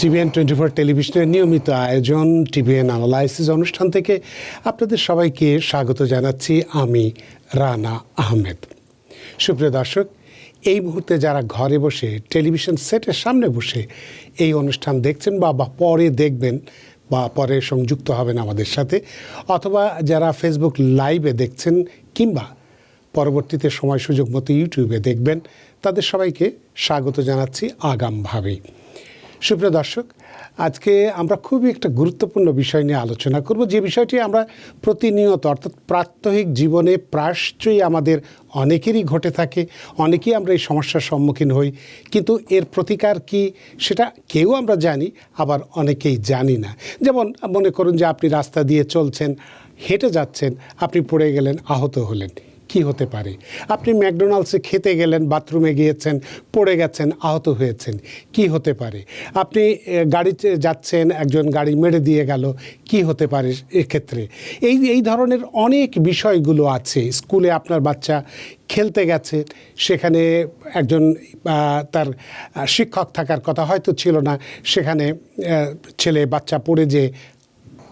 TVN 24 টেলিভিশনের নিয়মিত আয়োজন টিভিএন অ্যানালাইসিস অনুষ্ঠান থেকে আপনাদের সবাইকে স্বাগত জানাচ্ছি। আমি রানা আহমেদ। সুপ্রিয় দর্শক, এই মুহূর্তে যারা ঘরে বসে টেলিভিশন সেটের সামনে বসে এই অনুষ্ঠান দেখছেন বা পরে দেখবেন বা পরে সংযুক্ত হবেন আমাদের সাথে, অথবা যারা ফেসবুক লাইভে দেখছেন কিংবা পরবর্তীতে সময় সুযোগ মতো ইউটিউবে দেখবেন, তাদের সবাইকে স্বাগত জানাচ্ছি আগামভাবেই। সুপ্রিয় দর্শক, আজকে আমরা খুবই একটা গুরুত্বপূর্ণ বিষয় নিয়ে আলোচনা করব, যে বিষয়টি আমরা প্রতিনিয়ত অর্থাৎ প্রাত্যহিক জীবনে প্রায়শই আমাদের অনেকেরই ঘটে থাকে, অনেকেই আমরা এই সমস্যার সম্মুখীন হই, কিন্তু এর প্রতিকার কি সেটা কেউ আমরা জানি, আবার অনেকেই জানি না। যেমন মনে করুন যে আপনি রাস্তা দিয়ে চলছেন, হেঁটে যাচ্ছেন, আপনি পড়ে গেলেন, আহত হলেন, কি হতে পারে? আপনি ম্যাকডোনাল্ডসে খেতে গেলেন, বাথরুমে গিয়েছেন, পড়ে গেছেন, আহত হয়েছেন, কি হতে পারে? আপনি গাড়িতে যাচ্ছেন, একজন গাড়ি মেরে দিয়ে গেল, কি হতে পারে এক্ষেত্রে? এই ধরনের অনেক বিষয়গুলো আছে। স্কুলে আপনার বাচ্চা খেলতে গেছে, সেখানে একজন তার শিক্ষক থাকার কথা হয়তো ছিল না, সেখানে বাচ্চা পড়ে যে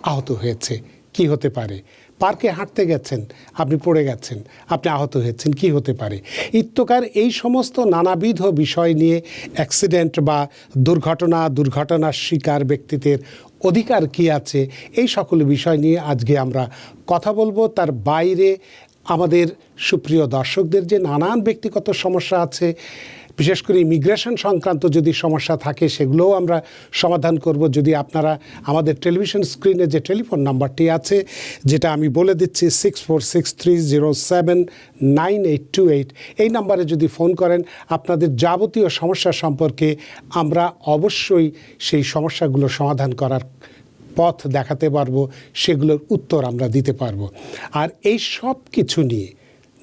আহত হয়েছে, কি হতে পারে? পার্কে হাঁটতে গেছেন, আপনি পড়ে গেছেন, আপনি আহত হয়েছেন, কি হতে পারে? ইত্যকার এই সমস্ত নানাবিধ বিষয় নিয়ে অ্যাক্সিডেন্ট বা দুর্ঘটনার শিকার ব্যক্তিদের অধিকার কি আছে, এই সকল বিষয় নিয়ে আজকে আমরা কথা বলবো। তার বাইরে আমাদের সুপ্রিয় দর্শকদের যে নানান ব্যক্তিগত সমস্যা আছে, বিশেষ করে ইমিগ্রেশন সংক্রান্ত যদি সমস্যা থাকে, সেগুলোও আমরা সমাধান করব। যদি আপনারা আমাদের টেলিভিশন স্ক্রিনে যে টেলিফোন নাম্বারটি আছে, যেটা আমি বলে দিচ্ছি 6463079828, এই নাম্বারে যদি ফোন করেন, আপনাদের যাবতীয় সমস্যা সম্পর্কে আমরা অবশ্যই সেই সমস্যাগুলো সমাধান করার পথ দেখাতে পারবো, সেগুলোর উত্তর আমরা দিতে পারবো। আর এই সব কিছু নিয়ে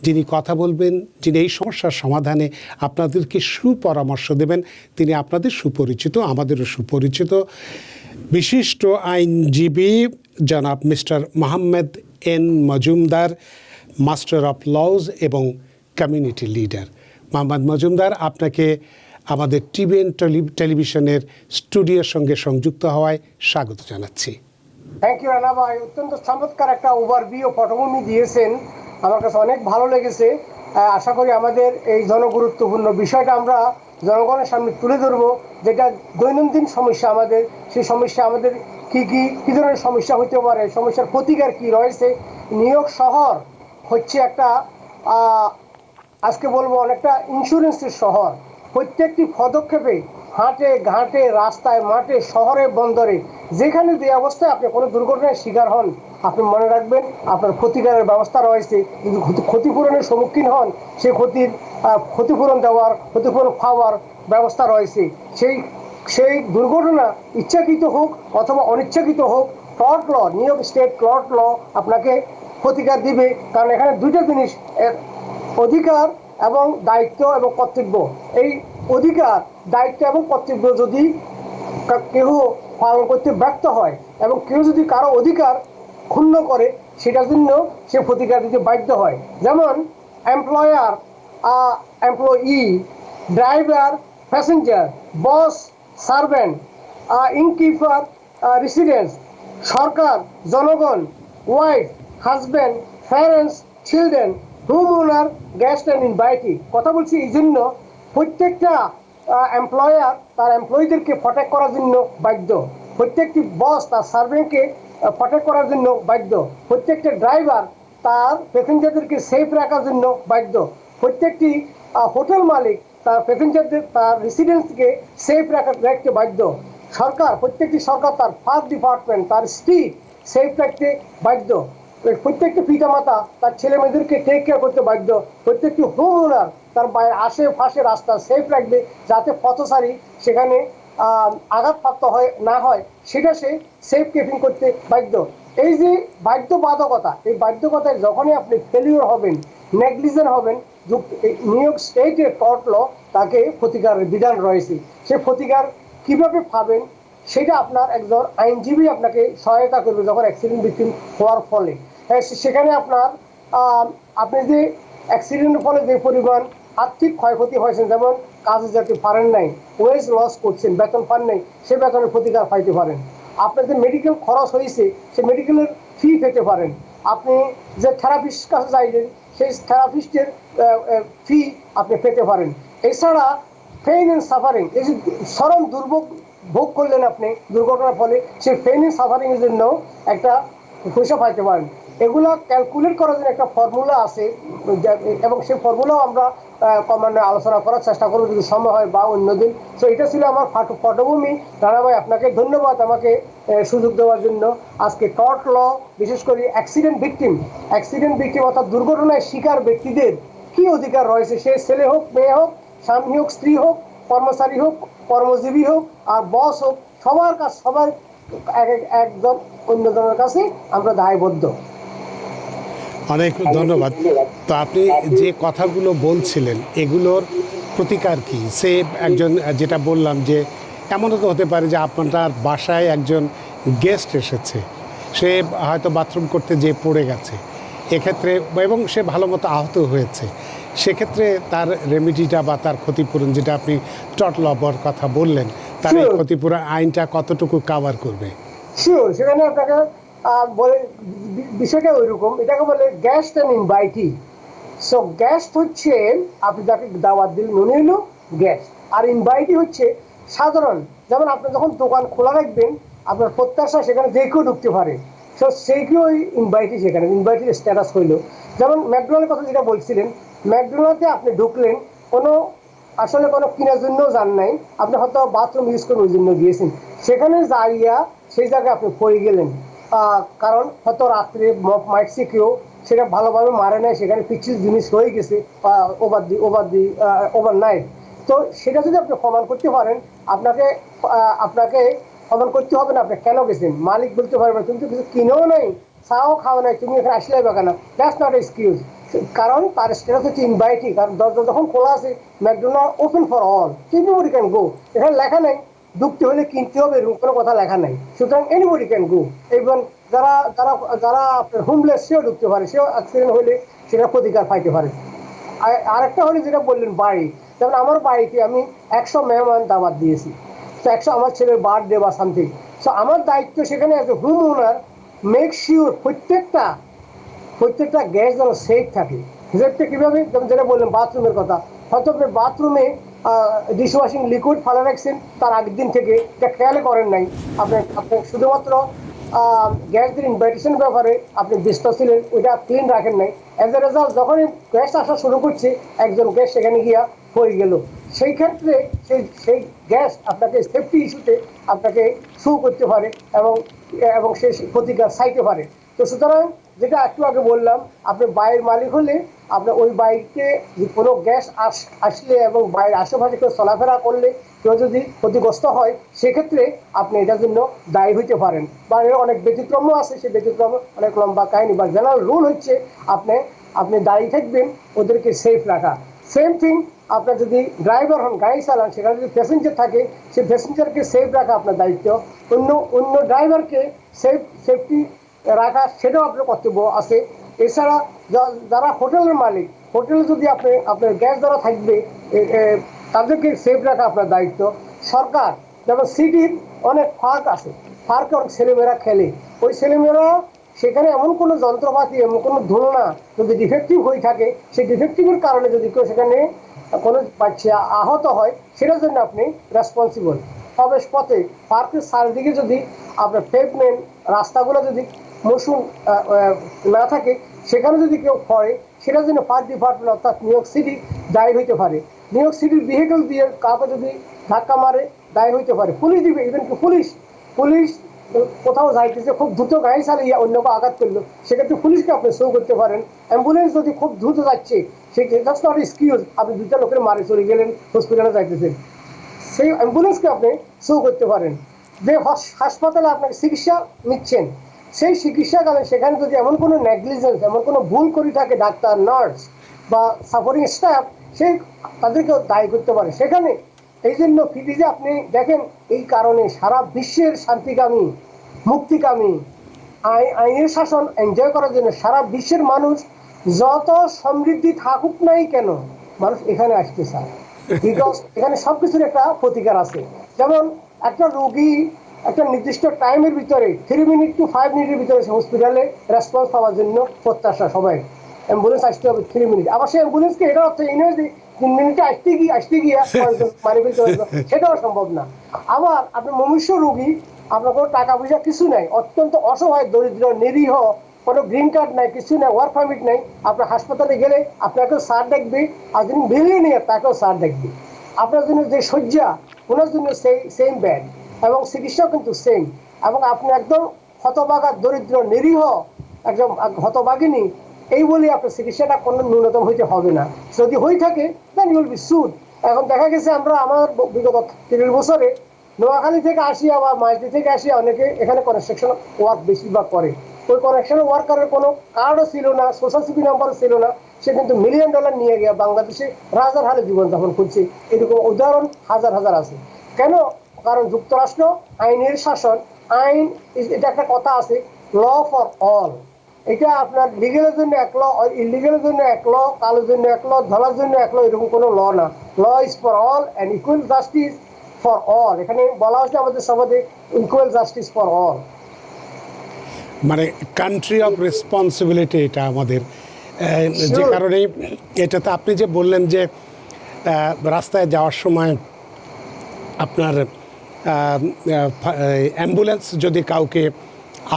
যিনি কথা বলবেন, যিনি এই সমস্যার সমাধানে আপনাদেরকে সুপরামর্শ দেবেন, তিনি আপনাদের সুপরিচিত, আমাদেরও সুপরিচিত বিশিষ্ট আইনজীবী জনাব mister Mohammad N Majumdar, master of laws এবং কমিউনিটি লিডার। মোহাম্মদ মজুমদার, আপনাকে আমাদের টিভিএন টেলিভিশনের স্টুডিওর সঙ্গে সংযুক্ত হওয়ায় স্বাগত জানাচ্ছি। থ্যাংক ইউ রানা ভাই, অত্যন্ত চমৎকার একটা ওভারভিউ পটভূমি দিয়েছেন, আমার কাছে অনেক ভালো লেগেছে। আশা করি আমাদের এই জনগুরুত্বপূর্ণ বিষয়টা আমরা জনগণের সামনে তুলে ধরবো, যেটা দৈনন্দিন সমস্যা আমাদের, সেই সমস্যা আমাদের কী ধরনের সমস্যা হতে পারে, সমস্যার প্রতিকার কি রয়েছে। নিউ ইয়র্ক শহর হচ্ছে একটা আজকে বলবো অনেকটা ইন্স্যুরেন্সের শহর। প্রত্যেকটি পদক্ষেপে হাটে ঘাটে, রাস্তায়, মাঠে, শহরে, বন্দরে, যেখানে যে অবস্থায় আপনি কোনো দুর্ঘটনার শিকার হন, আপনি মনে রাখবেন আপনার প্রতিকারের ব্যবস্থা রয়েছে। যদি ক্ষতিপূরণের সম্মুখীন হন, সেই ক্ষতিপূরণ দেওয়ার, ক্ষতিপূরণ পাওয়ার ব্যবস্থা রয়েছে। সেই দুর্ঘটনা ইচ্ছাকৃত হোক অথবা অনিচ্ছাকৃত হোক, টর্ট ল, নিউ ইয়র্ক স্টেট টর্ট ল আপনাকে প্রতিকার দিবে। কারণ এখানে দুইটা জিনিস, অধিকার এবং দায়িত্ব এবং কর্তব্য। এই অধিকার, দায়িত্ব এবং কর্তব্য যদি কেউ পালন করতে ব্যর্থ হয় এবং কেউ যদি কারো অধিকার ক্ষুণ্ণ করে, সেটার জন্য সে প্রতিকার দিতে বাধ্য হয়। যেমন এমপ্লয়ার, এমপ্লয়ি, ড্রাইভার, প্যাসেঞ্জার, বস, সার্ভেন্ট, ইনকিপার, রেসিডেন্টস, সরকার, জনগণ, wife, husband, parents, children, home owner, guest and invitee. কথা বলছি এই জন্য প্রত্যেকটা এমপ্লয়ার তার এমপ্লয়ীদেরকে প্রটেক্ট করার জন্য বাধ্য, প্রত্যেকটি বস তার সার্ভেন্টকে প্রটেক্ট করার জন্য বাধ্য, প্রত্যেকটা ড্রাইভার তার প্যাসেঞ্জারদেরকে সেফ রাখার জন্য বাধ্য, প্রত্যেকটি হোটেল মালিক তার প্যাসেঞ্জারদের, তার রেসিডেন্টসকে সেফ রাখতে বাধ্য, প্রত্যেকটি সরকার তার ফার্স্ট ডিপার্টমেন্ট, তার স্ট্রিট সেফ রাখতে বাধ্য, প্রত্যেকটি পিতামাতা তার ছেলে মেয়েদেরকে টেক কেয়ার করতে বাধ্য, প্রত্যেকটি হোম ওনার তার আশেপাশে রাস্তা সেফ রাখবে, যাতে পথচারী সেখানে আঘাতপ্রাপ্ত না হয়, সেটা সে সেফ কিপিং করতে বাধ্য। এই যে বাধ্যবাধকতা, এই বাধ্যকতায় যখনই আপনি ফেলিওর হবেন, নেগলিজেন্ট হবেন, নিউ ইয়র্ক স্টেটের টর্ট ল তাকে প্রতিকারের বিধান রয়েছে। সে প্রতিকার কিভাবে পাবেন, সেটা আপনার একজন আইনজীবী আপনাকে সহায়তা করবে যখন অ্যাক্সিডেন্ট ভিকটিম হওয়ার ফলে। সেখানে আপনি যে অ্যাক্সিডেন্টের ফলে যে পরিমাণ আর্থিক ক্ষয়ক্ষতি হয়েছে, যেমন কাজে যেতে পারেন নাই, ওয়েজ লস করছেন, বেতন পান নাই, সে বেতনের প্রতিকার পাইতে পারেন। আপনার যে মেডিকেল খরচ হয়েছে সে মেডিকেলের ফি পেতে পারেন। আপনি যে থেরাপিস্ট কাছে যাইলেন সেই থেরাপিস্টের ফি আপনি পেতে পারেন। এছাড়া পেইন অ্যান্ড সাফারিং, এই যে চরম দুর্ভোগ ভোগ করলেন আপনি দুর্ঘটনার ফলে, সেই পেইন অ্যান্ড সাফারিং এর জন্য একটা পয়সা পাইতে পারেন। এগুলো ক্যালকুলেট করার জন্য একটা ফর্মুলা আছে, এবং সেই ফর্মুলাও আমরা ক্রমান্বয়ে আলোচনা করার চেষ্টা করবো যদি সময় হয় বা অন্যদিন। তো এটা ছিল আমার পটভূমি। রানা ভাই, আপনাকে ধন্যবাদ আমাকে সুযোগ দেওয়ার জন্য। আজকে টর্ট ল, বিশেষ করে অ্যাক্সিডেন্ট ভিকটিম অর্থাৎ দুর্ঘটনায় শিকার ব্যক্তিদের কি অধিকার রয়েছে, সে ছেলে হোক, মেয়ে হোক, স্বামী হোক, স্ত্রী হোক, কর্মচারী হোক, কর্মজীবী হোক, আর বস হোক, সবার কাছে সবার একজন অন্যজনের কাছে আমরা দায়বদ্ধ। অনেক ধন্যবাদ। তো আপনি যে কথাগুলো বলছিলেন এগুলোর প্রতিকার কি? সে একজন, যেটা বললাম যে এমনও তো হতে পারে যে আপনার বাসায় একজন গেস্ট এসেছে, সে হয়তো বাথরুম করতে যেয়ে পড়ে গেছে এক্ষেত্রে, এবং সে ভালো মতো আহত হয়েছে, সেক্ষেত্রে তার রেমিডিটা বা তার ক্ষতিপূরণ, যেটা আপনি টর্ট লর কথা বললেন, তার এই ক্ষতিপূরণ আইনটা কতটুকু কাভার করবে? শিওর, সেখানে আপনাকে বলে বিষয়টা ওইরকম, এটাকে বলে guest and invitee. So guest হচ্ছে আপনি যাকে দাওয়াত দিলেন উনি হলো গেস্ট, আর ইনভাইটি হচ্ছে সাধারণ। যেমন আপনি যখন দোকান খোলা রাখবেন, আপনার প্রত্যাশা সেখানে যে কেউ ঢুকতে পারে, সো সেই কেউ ইনভাইটি, সেখানে ইনভাইটির স্ট্যাটাস হইলো। যেমন ম্যাকডোনাল্ডের কথা যেটা বলছিলেন, ম্যাকডোনাল্ডে আপনি ঢুকলেন কোনো আসলে কোনো কেনার জন্য যান নাই, আপনি হয়তো বাথরুম ইউজ করে ওই জন্য গিয়েছেন, সেখানে যাইয়া সেই জায়গায় আপনি পড়ে গেলেন, কারণ হয়তো রাত্রে মারছে কেউ, সেটা ভালোভাবে মারে নাই, সেখানে পিচ্ছিল জিনিস হয়ে গেছে ওভার নাইট। তো সেটা যদি আপনি প্রমাণ করতে পারেন, আপনাকে আপনাকে প্রমাণ করতে হবে না আপনি কেন গেছেন। মালিক বলতে পারবে তুমি তো কিছু কিনেও নাই, চাও খাও নাই, তুমি এখানে আসলে বা কেন, দ্যাটস নট এক্সকিউজ। কারণ তার স্ট্যাটাস হচ্ছে ইনভাইটি, কারণ দরজা যখন খোলা আছে, McDonald open for all, anybody can go. এখানে লেখা নাই ঢুকতে হলে কিনতে হবে, এরকম কোনো কথা লেখা নাই। সুতরাং এনিবডি ক্যান গো। এবং যারা যারা যারা আপনার হোমলেস, সেও ঢুকতে পারে, সেও অ্যাক্সিডেন্ট হলে সেটা প্রতিকার পাইতে পারে। আরেকটা হলে যেটা বললেন বাড়ি, যেমন আমার বাড়িতে আমি 100 মেহমান দাওয়াত দিয়েছি, তো 100 আমার ছেলের বার্থডে বা সামথিং। সো আমার দায়িত্ব সেখানে as a home owner make sure প্রত্যেকটা গ্যাস যেন সেফ থাকে। সেফটা কীভাবে, যেমন যেটা বললেন বাথরুমের কথা, হয়তো আপনি বাথরুমে ডিশওয়াশিং লিকুইড ফেলে রাখছেন তার আগের দিন থেকে, এটা খেয়াল করেন নাই, আপনি শুধুমাত্র গ্যাসের ইনভাইটেশন ব্যাপারে আপনি ব্যস্ত ছিলেন, ওইটা ক্লিন রাখেন নাই। অ্যাজ এ রেজাল্ট যখন গ্যাস আসা শুরু করছে, একজন গ্যাস সেখানে গিয়া হয়ে গেল। সেই ক্ষেত্রে সেই গ্যাস আপনাকে সেফটি ইস্যুতে আপনাকে শু করতে পারে, এবং এবং সে প্রতিকার চাইতে পারে। তো সুতরাং যেটা একটু আগে বললাম, আপনি বাইরের মালিক হলে আপনার ওই বাইকে কোনো গ্যাস আসলে এবং বাইরের আশেপাশে কেউ চলাফেরা করলে কেউ যদি ক্ষতিগ্রস্ত হয়, সেক্ষেত্রে আপনি এটার জন্য দায়ী হইতে পারেন। বা এর অনেক ব্যতিক্রমও আছে, সেই ব্যতিক্রম অনেক লম্বা কাহিনী, বা জেনারেল রুল হচ্ছে আপনি দায়ী থাকবেন ওদেরকে সেফ রাখা। সেম থিং, আপনার যদি ড্রাইভার হন, গাড়ি চালান, সেখানে যদি প্যাসেঞ্জার থাকে, সেই প্যাসেঞ্জারকে সেফ রাখা আপনার দায়িত্ব। অন্য ড্রাইভারকে সেফটি রাখা সেটাও আপনার কর্তব্য আছে। এছাড়া যারা হোটেলের মালিক, হোটেলে যদি আপনার গ্যাস যারা থাকবে, তাদেরকে সেফ রাখা আপনার দায়িত্ব। সরকার, যেমন সিটির অনেক পার্ক আছে, পার্কে অনেক ছেলেমেয়েরা খেলে, ওই ছেলেমেয়েরা সেখানে এমন কোনো যন্ত্রপাতি, এমন কোনো ধুলনা যদি ডিফেক্টিভ হয়ে থাকে, সেই ডিফেক্টিভের কারণে যদি কেউ সেখানে কোনো বাচ্চা আহত হয়, সেটার জন্য আপনি রেসপন্সিবল। প্রবেশ পথে পার্কের চারিদিকে যদি আপনার পেভমেন্ট রাস্তাগুলো যদি মৌসুম না থাকে, সেখানে যদি কেউ পড়ে, সেটার জন্য ফায়ার ডিপার্টমেন্ট অর্থাৎ নিউ ইয়র্ক সিটি দায়ী হইতে পারে। নিউ ইয়র্ক সিটির ভেহিকেল দিয়ে কাউকে যদি ধাক্কা মারে, দায়ী হইতে পারে। পুলিশ দিবে, ইভেন কি পুলিশ কোথাও যাইতেছে, খুব দ্রুত গাড়ি চালিয়ে অন্যকে আঘাত করলো, সেক্ষেত্রে পুলিশকে আপনি শো করতে পারেন। অ্যাম্বুলেন্স যদি খুব দ্রুত যাচ্ছে, দ্যাটস নট এক্সকিউজ, আপনি দুইটা লোকের মারে চলে গেলেন, হসপিটালে যাইতেছেন, সেই অ্যাম্বুলেন্সকে আপনি শো করতে পারেন। যে হাসপাতালে আপনাকে চিকিৎসা নিচ্ছেন, সেই চিকিৎসাকালে সেখানে যদি এমন কোনো নেগলিজেন্স, এমন কোনো ভুল করে থাকে ডাক্তার, নার্স বা সাপোর্টিং স্টাফ, তাদেরকেও দায়ী করতে পারে সেখানে। এই জন্য ফিটিজে আপনি দেখেন, এই কারণে সারা বিশ্বের শান্তিকামী, মুক্তিকামী, আইনের শাসন এনজয় করার জন্য সারা বিশ্বের মানুষ যত সমৃদ্ধি থাকুক নাই কেন, মানুষ এখানে আসতে চায়। বিকজ এখানে সবকিছুর একটা প্রতিকার আছে। যেমন একটা রোগী একটা নির্দিষ্ট টাইমের ভিতরে 3 মিনিট টু 5 মিনিটের ভিতরে হসপিটালে রেসপন্স পাওয়ার জন্য প্রত্যাশা সবাই, অ্যাম্বুলেন্স আসতে হবে 3 মিনিট। আবার সেই অ্যাম্বুলেন্সকে এটা অর্থ এই নয় যে 3 মিনিটে আসতে গিয়া মারি ফেলতে হবে, সেটাও সম্ভব না। আবার আপনি মনুষ্য রোগী, আপনার কোনো টাকা পয়সা কিছু নাই, অত্যন্ত অসহায় দরিদ্র নিরীহ, কোনো গ্রিন কার্ড নাই, কিছু নাই, ওয়ার্ক পারমিট নাই, আপনার হাসপাতালে গেলে আপনাকেও স্যার দেখবে, আর যিনি বিলিয়নিয়ার তাকেও স্যার দেখবে। আপনার জন্য যে শয্যা, ওনার জন্য সেই সেম ব্যাড, এবং চিকিৎসাও কিন্তু সেম। এবং আপনি একদম হতবাগা দরিদ্র নিরীহ একদম হতবাগিনী, এই বলে আপনার চিকিৎসাটা কোনো ন্যূনতম হইতে হবে না। যদি হয়ে থাকে দেন ইউল বি সুড। এখন দেখা গেছে আমরা আমার বিগত 30 বছরে নোয়াখালী থেকে আসিয়া বা মাইজদি থেকে আসিয়া অনেকে এখানে কনস্ট্রাকশন ওয়ার্ক বেশিরভাগ করে। ওই কনস্ট্রাকশন ওয়ার্কারের কোনো কার্ডও ছিল না, সোশ্যাল সিকিউরিটি নাম্বারও ছিল না, সে কিন্তু $1 মিলিয়ন নিয়ে গিয়ে বাংলাদেশে রাজার হালে জীবনযাপন করছে। এরকম উদাহরণ হাজার হাজার আছে। কেন? কারণ যুক্তরাষ্ট্র আইনের শাসন, আইন, এটা একটা কথা আছে, ল ফর অল। এটা আপনার লিগেলের জন্য এক ল, ইলিগেলের জন্য এক ল, কালোর জন্য এক ল, ধলার জন্য এক ল, এরকম কোনো ল না। Law is for all and equal justice for all. এখানে বলা হচ্ছে আমাদের সমাজে ইকুয়াল জাস্টিস ফর অল। মানে কান্ট্রি অফ রেসপন্সিবিলিটি এটা আমাদের, যে কারণে এটাতে আপনি যে বললেন যে রাস্তায় যাওয়ার সময় আপনার অ্যাম্বুলেন্স যদি কাউকে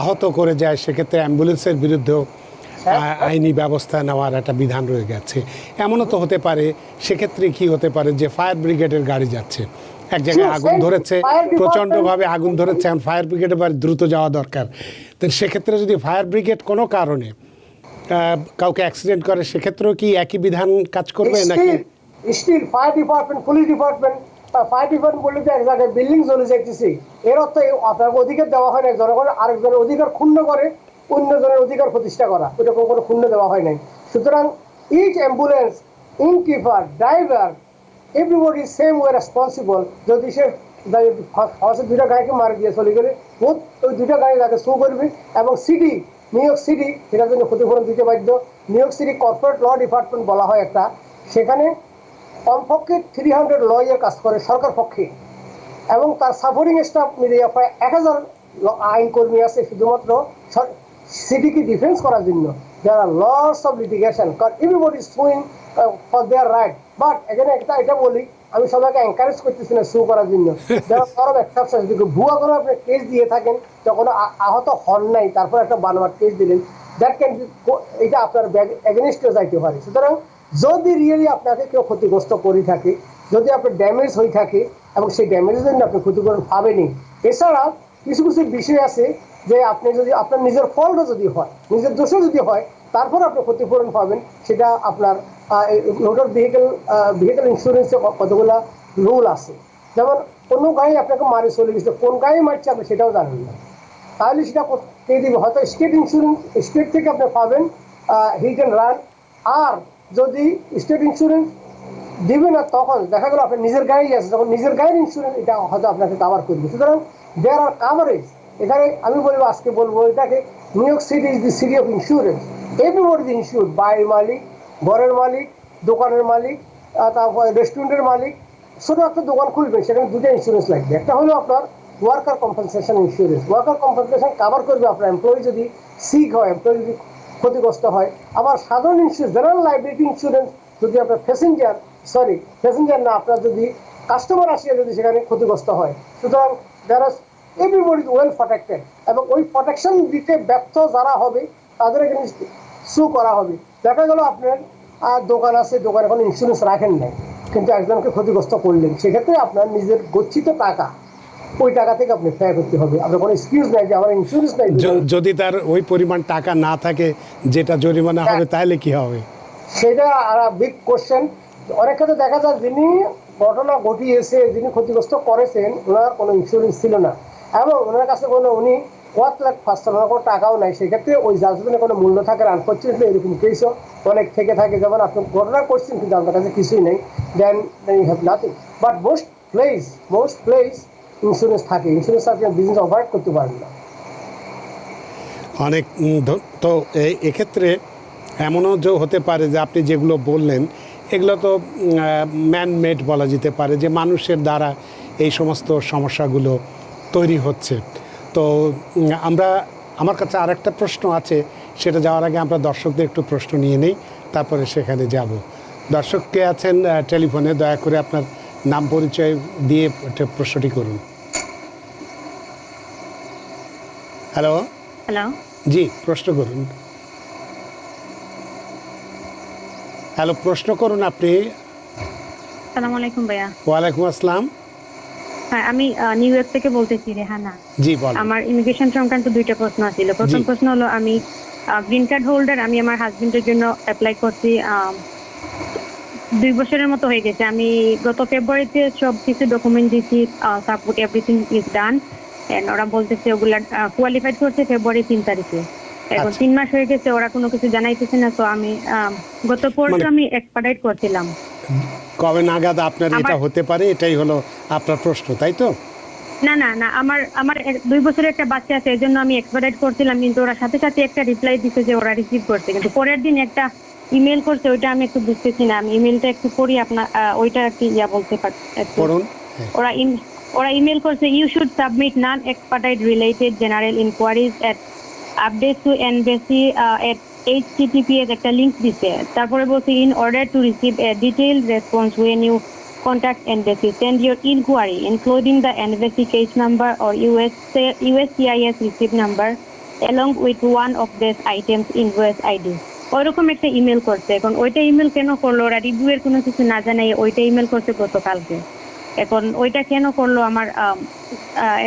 আহত করে যায়, সেক্ষেত্রে অ্যাম্বুলেন্সের বিরুদ্ধেও আইনি ব্যবস্থা নেওয়ার একটা বিধান রয়ে গেছে। এমনও তো হতে পারে, সেক্ষেত্রে কি হতে পারে যে ফায়ার ব্রিগেডের গাড়ি যাচ্ছে, এক জায়গায় আগুন ধরেছে, প্রচণ্ডভাবে আগুন ধরেছে, এখন ফায়ার ব্রিগেডে দ্রুত যাওয়া দরকার। তো সেক্ষেত্রে যদি ফায়ার ব্রিগেড কোনো কারণে কাউকে অ্যাক্সিডেন্ট করে, সেক্ষেত্রেও কি একই বিধান কাজ করবে নাকি? Still fire department, police department, fire department বললে যে এক জায়গায় বিল্ডিং জ্বলে যাইতেছে, এর অর্থ আপনাকে অধিকার দেওয়া হয় না জনগণের আরেকজনের অধিকার ক্ষুণ্ণ করে অন্যজনের অধিকার প্রতিষ্ঠা করা, ওইরকম কোনো ক্ষুণ্ণ দেওয়া হয় নাই। সুতরাং each ambulance, innkeeper, driver, everybody same way responsible. যদি সে হাওয়াসের 2টা গাড়িকে মারি দিয়ে চলে গেলে ওই 2টা গাড়ি তাকে শো করবে, এবং সিটি, নিউ ইয়র্ক সিটি সেটার জন্য ক্ষতিপূরণ দিতে বাধ্য। New York City corporate law department বলা হয় একটা, সেখানে কমপক্ষে 300 লয়ার কাজ করে সরকার পক্ষে, এবং তার সাপোর্টিং স্টাফ মিলিয়ে প্রায় 1000 আইন কর্মী আছে শুধুমাত্র সিটিকে ডিফেন্স করার জন্য। দেয়ার আর লটস অফ লিটিগেশন, কারণ everybody is swing for their right. But এখানে এটা বলি, আমি সবাইকে এনকারেজ করতেছি না সু করার জন্য। যারা বড় এক্সেপশন, ভুয়া করে আপনি কেস দিয়ে থাকেন, যখন আহত হন নাই, তারপর একটা বানোয়াট কেস দিলেন, দ্যাট ক্যান বি, এটা আপনার এগেনস্টে যাইতে পারে। সুতরাং যদি রিয়েলি আপনাকে কেউ ক্ষতিগ্রস্ত করে থাকে, যদি আপনার ড্যামেজ হয়ে থাকে এবং সেই ড্যামেজের জন্য আপনি ক্ষতিপূরণ পাবেনই। এছাড়া কিছু কিছু বিষয় আছে যে আপনি যদি আপনার নিজের ফল্টও যদি হয়, নিজের দোষও যদি হয়, তারপর আপনি ক্ষতিপূরণ পাবেন। সেটা আপনার মোটর ভেহিকেল ইন্স্যুরেন্সে কতগুলো রুল আছে। যেমন কোনো গাড়ি আপনাকে মারি চলে গেছে, কোন গাড়ি মারছে আপনি সেটাও জানেন না, তাহলে সেটা কে দিবে? হয়তো স্টেট ইন্স্যুরেন্স, স্টেট থেকে আপনি পাবেন হিট অ্যান্ড রান। আর যদি স্টেট ইন্স্যুরেন্স দিবে না, তখন দেখা গেল আপনার নিজের গাড়ি আছে, তখন নিজের গাড়ির ইন্স্যুরেন্স এটা হয়তো আপনাকে কাভার করবে। সুতরাং দেয়ার আর কাভারেজ। এখানে আমি বলবো, আজকে বলবো এটাকে, New York city is the city of insurance. Everybody is insured, বাড়ির মালিক, ঘরের মালিক, দোকানের মালিক, তারপরে রেস্টুরেন্টের মালিক। ছোটো একটা দোকান খুলবেন, সেখানে 2টা ইন্স্যুরেন্স লাগবে। একটা হলো আপনার worker compensation insurance, worker compensation cover করবে আপনার এমপ্লয়ি যদি সিক হয়, এমপ্লয়ি যদি ক্ষতিগ্রস্ত হয়। আবার সাধারণ ইন্স্যুরেন্স, জেনারেল লাইবিলিটি ইন্স্যুরেন্স, যদি আপনার প্যাসেঞ্জার না, আপনার যদি কাস্টমার আসিয়া যদি সেখানে ক্ষতিগ্রস্ত হয়। সুতরাং যারা এভরিবডি ওয়েল প্রটেক্টেড, এবং ওই প্রোটেকশন দিতে ব্যর্থ যারা হবে তাদের এগেইনস্ট সু করা হবে। দেখা গেল আপনার দোকান আছে, দোকানে কোনো ইন্স্যুরেন্স রাখেন নাই, কিন্তু একজনকে ক্ষতিগ্রস্ত করলেন, সেক্ষেত্রে আপনার নিজের গচ্ছিত টাকা, ওই টাকা থেকে আপনি ব্যয় করতে হবে। আপনার কোনো এক্সকিউজ নাই যে আমার ইন্স্যুরেন্স নাই। যদি তার ওই পরিমাণ টাকা না থাকে যেটা জরিমানা হবে, তাহলে কি হবে? সেটা আর বিগ কোশ্চেন। অনেক ক্ষেত্রে দেখা যায় যিনি ঘটনা ঘটিয়েছে, যিনি ক্ষতিগ্রস্ত করেছেন, ওনার কোনো ইন্স্যুরেন্স ছিল না, এবং ওনার কাছে উনি ওনার কোনো টাকাও নাই। সেক্ষেত্রে ওই জাজমেন্টে কোনো মূল্য থাকে। আনফর্চুনেটলি এরকম কেসও অনেক থেকে থাকে, যেমন আপনি ঘটনা করছেন কিন্তু আপনার কাছে কিছুই নেই, then you have nothing. But most place insurance থাকে। ইন্স্যুরেন্স আপনি বিজনেস অপারেট করতে পারেন না। অনেক তো এক্ষেত্রে এমনও যে হতে পারে যে আপনি যেগুলো বললেন, এগুলো তো ম্যান মেড বলা যেতে পারে, যে মানুষের দ্বারা এই সমস্ত সমস্যাগুলো তৈরি হচ্ছে। তো আমার কাছে আরেকটা প্রশ্ন আছে, সেটা যাওয়ার আগে আমরা দর্শকদের একটু প্রশ্ন নিয়ে নেই, তারপরে সেখানে যাব। দর্শক কে আছেন টেলিফোনে, দয়া করে আপনার নাম পরিচয় দিয়ে প্রশ্নটি করুন। হ্যালো। হ্যালো। জি, প্রশ্ন করুন। হ্যালো, প্রশ্ন করুন আপনি। আসসালামু আলাইকুম ভাইয়া। ওয়ালাইকুম আসসালাম। হ্যাঁ, আমি নিউ ইয়র্ক থেকে বলতেছি, রেহানা। জি বলেন। আমার ইমিগ্রেশন সংক্রান্ত দুইটা প্রশ্ন ছিল। প্রথম জি। প্রশ্ন হলো, আমি গ্রিন কার্ড হোল্ডার। আমি আমার হাজবেন্ডের জন্য অ্যাপ্লাই করছি, 2 বছরের মতো হয়ে গেছে। আমি গত ফেব্রুয়ারিতে সব কিছু ডকুমেন্ট দিয়েছি, সাপোর্ট এভরিথিং ইজ ডান। ওরা বলতেছে ওগুলা কোয়ালিফাইড করছে ফেব্রুয়ারি 3 তারিখে। এখন আচ্ছা। 3 মাস হয়ে গেছে, ওরা কোনো কিছু জানাইতেছে না। তো আমি গত পরশু আমি এক্সপার্টাইড করছিলাম। কবে নাগাদ আপনার এটা হতে পারে, এটাই হলো আপনার প্রশ্ন, তাই তো? না না না, আমার 2 বছরের একটা বাচ্চা আছে, এজন্য আমি এক্সপার্টাইড করছিলাম। কিন্তু ওরা সাথে সাথে একটা রিপ্লাই দিছে যে ওরা রিসিভ করছে, কিন্তু পরের দিন একটা ইমেল করছে, ওইটা আমি একটু বুঝতেছি না। আমি ইমেলটা একটু পড়ি, আপনার ওইটা একটু বলতে পারি একটু? পড়ুন। ওরা ইমেল করছে, you should submit non expedite related general inquiries at update to embassy at https একটা লিংক দিছে। তারপরে বলছে, in order to receive a detailed response when you contact embassy, send your inquiry including the embassy case number or USCIS receipt number along with one of these items invoice ID. ওইরকম একটা email করছে। এখন ওইটা email কেন করলো? ওরা review এর কোনো কিছু না জানাই ওইটা ইমেল করছে গতকালকে। এখন ওইটা কেন করলো? আমার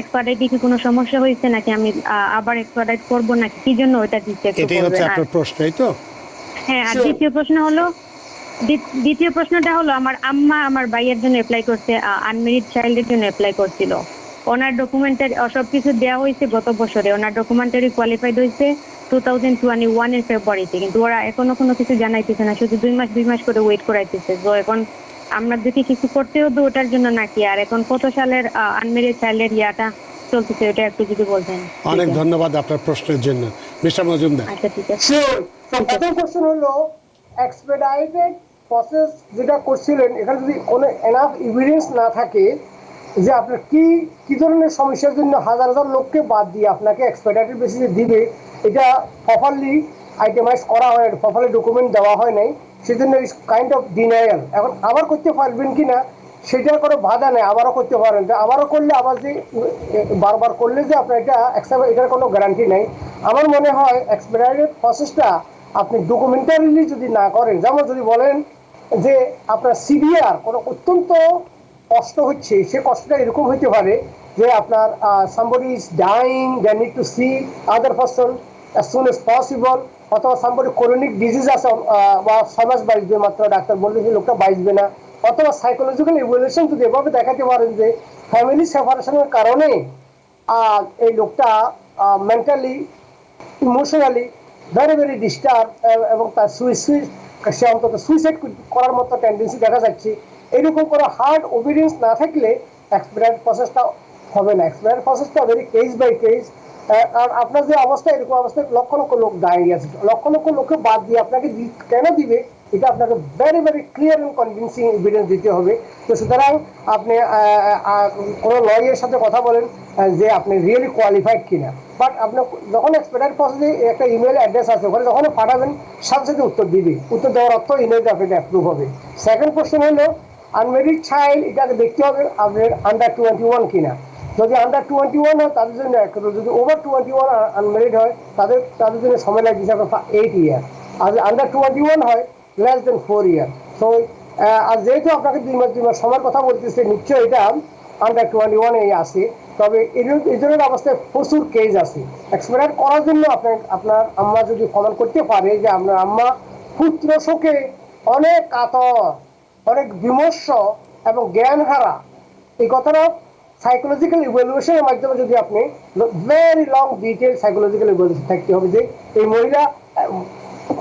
এক্সপার্টাইড কি কোনো সমস্যা হয়েছে নাকি? আমি আবার এক্সপার্টাইড করব নাকি? কি জন্য ওইটা দিচ্ছে একটু এটাই হচ্ছে বলবেন। আপনার প্রশ্ন, তাই তো? হ্যাঁ, আর দ্বিতীয় প্রশ্নটা হলো, আমার আম্মা আমার ভাইয়ের জন্য অ্যাপ্লাই করছে, আনমেরিড চাইল্ডের জন্য অ্যাপ্লাই করছিল। ওনার ডকুমেন্টারি সবকিছু দেওয়া হয়েছে গত বছরে। ওনার ডকুমেন্টারি কোয়ালিফাইড হয়েছে 2021 এর ফেব্রুয়ারিতে, কিন্তু ওরা এখনো কোনো কিছু জানাইতেছে না, শুধু 2 মাস করে ওয়েট করাইতেছে। তো এখন আমরা যদি কিছু করতে হবে ওটার জন্য নাকি, আর এখন কত সালের আনমেরিড চাইল্ডের ইয়াটা চলতেছে, ওটা একটু যদি বলতেন। অনেক ধন্যবাদ আপনার প্রশ্নের জন্য, মিস্টার মজুমদার। আচ্ছা, ঠিক আছে। শিওর। প্রথম কোশ্চেন হলো, এক্সপেডাইটেড প্রসেস যেটা করছিলেন, এখানে যদি কোনো এনাফ এভিডেন্স না থাকে যে আপনার কি ধরনের সমস্যার জন্য হাজার হাজার লোককে বাদ দিয়ে আপনাকে এক্সপেডাইটেড বেসিসে দিবে, এটা প্রপারলি আইটেমাইজ করা হয়, প্রপারলি ডকুমেন্ট দেওয়া হয় নাই, সেজন্য ইস কাইন্ড অফ ডিনায়াল। এখন আবার করতে পারবেন কি না সেটার কোনো বাধা নেই, আবারও করতে পারেন। আবারও করলে আবার যে বারবার করলে যে আপনার এটার কোনো গ্যারান্টি নেই। আমার মনে হয় এক্সপেডাইটেড প্রসেসটা আপনি ডকুমেন্টারিলি যদি না করেন, যেমন যদি বলেন যে আপনার সিভিয়ার কোনো অত্যন্ত কষ্ট হচ্ছে, সে কষ্টটা এরকম হইতে পারে যে আপনার somebody is dying, they need to see other person as soon as possible, অথবা somebody chronic disease আছে, বা 6 মাস বাঁচবে মাত্র, ডাক্তার বললে সেই লোকটা বাঁচবে না, অথবা সাইকোলজিক্যাল ইভ্যালুয়েশন যদি এভাবে দেখাতে পারেন যে ফ্যামিলি সেপারেশনের কারণে এই লোকটা মেন্টালি ইমোশনালি ভেরি ডিস্টার্ব, এবং তার সে অন্তত সুইসাইড করার মতো টেন্ডেন্সি দেখা যাচ্ছে, এইরকম করে হার্ড এভিডেন্স না থাকলে এক্সপেডাইটেড প্রসেসটা হবে না। এক্সপেডাইটেড প্রসেসটা ভেরি কেস বাই কেস। আর আপনার যে অবস্থা, এরকম অবস্থায় লক্ষ লক্ষ লোক দাঁড়িয়ে আছে, লক্ষ লক্ষ লোককে বাদ দিয়ে আপনাকে কেন দিবে, এটা আপনাকে very clear and convincing evidence দিতে হবে। তো সুতরাং আপনি কোনো লয়ারের সাথে কথা বলেন যে আপনি রিয়েলি কোয়ালিফাইড কিনা। বাট আপনি যখন এক্সপেডাইট প্রসেসে একটা ইমেল অ্যাড্রেস আছে, ওখানে যখন পাঠাবেন সাথে সাথে উত্তর দিবে। উত্তর দেওয়ার অর্থ ইমেলটা আপনাকে অ্যাপ্রুভ হবে। সেকেন্ড কোশ্চেন হলো, আনমেরিড চাইল্ড, এটাকে দেখতে হবে আপনার আন্ডার 21 কিনা। যদি আন্ডার 21 হয় তাদের জন্য, যদি ওভার 21 আনমেরিড হয় তাদের জন্য সময় লাগছে 8 ইয়ার। আর আন্ডার 21 হয় লেস দেন 4 ইয়ার। সো আর যেহেতু আপনাকে 2 মাস সময়ের কথা বলতেছে, নিশ্চয়ই এটা আন্ডার 21 আছে। তবে এই ধরনের অবস্থায় প্রচুর কেস আছে। এক্সপেরিয়েন্স করার জন্য আপনার আম্মা যদি কমেন্ট করতে পারে যে আপনার আম্মা পুত্র শোকে অনেক কাতর, অনেক বিমর্ষ এবং জ্ঞান হারা, এই কথাটা সাইকোলজিক্যাল ইভ্যালুয়েশনের মাধ্যমে যদি আপনি very long detail psychological evaluation থাকতে হবে যে এই মহিলা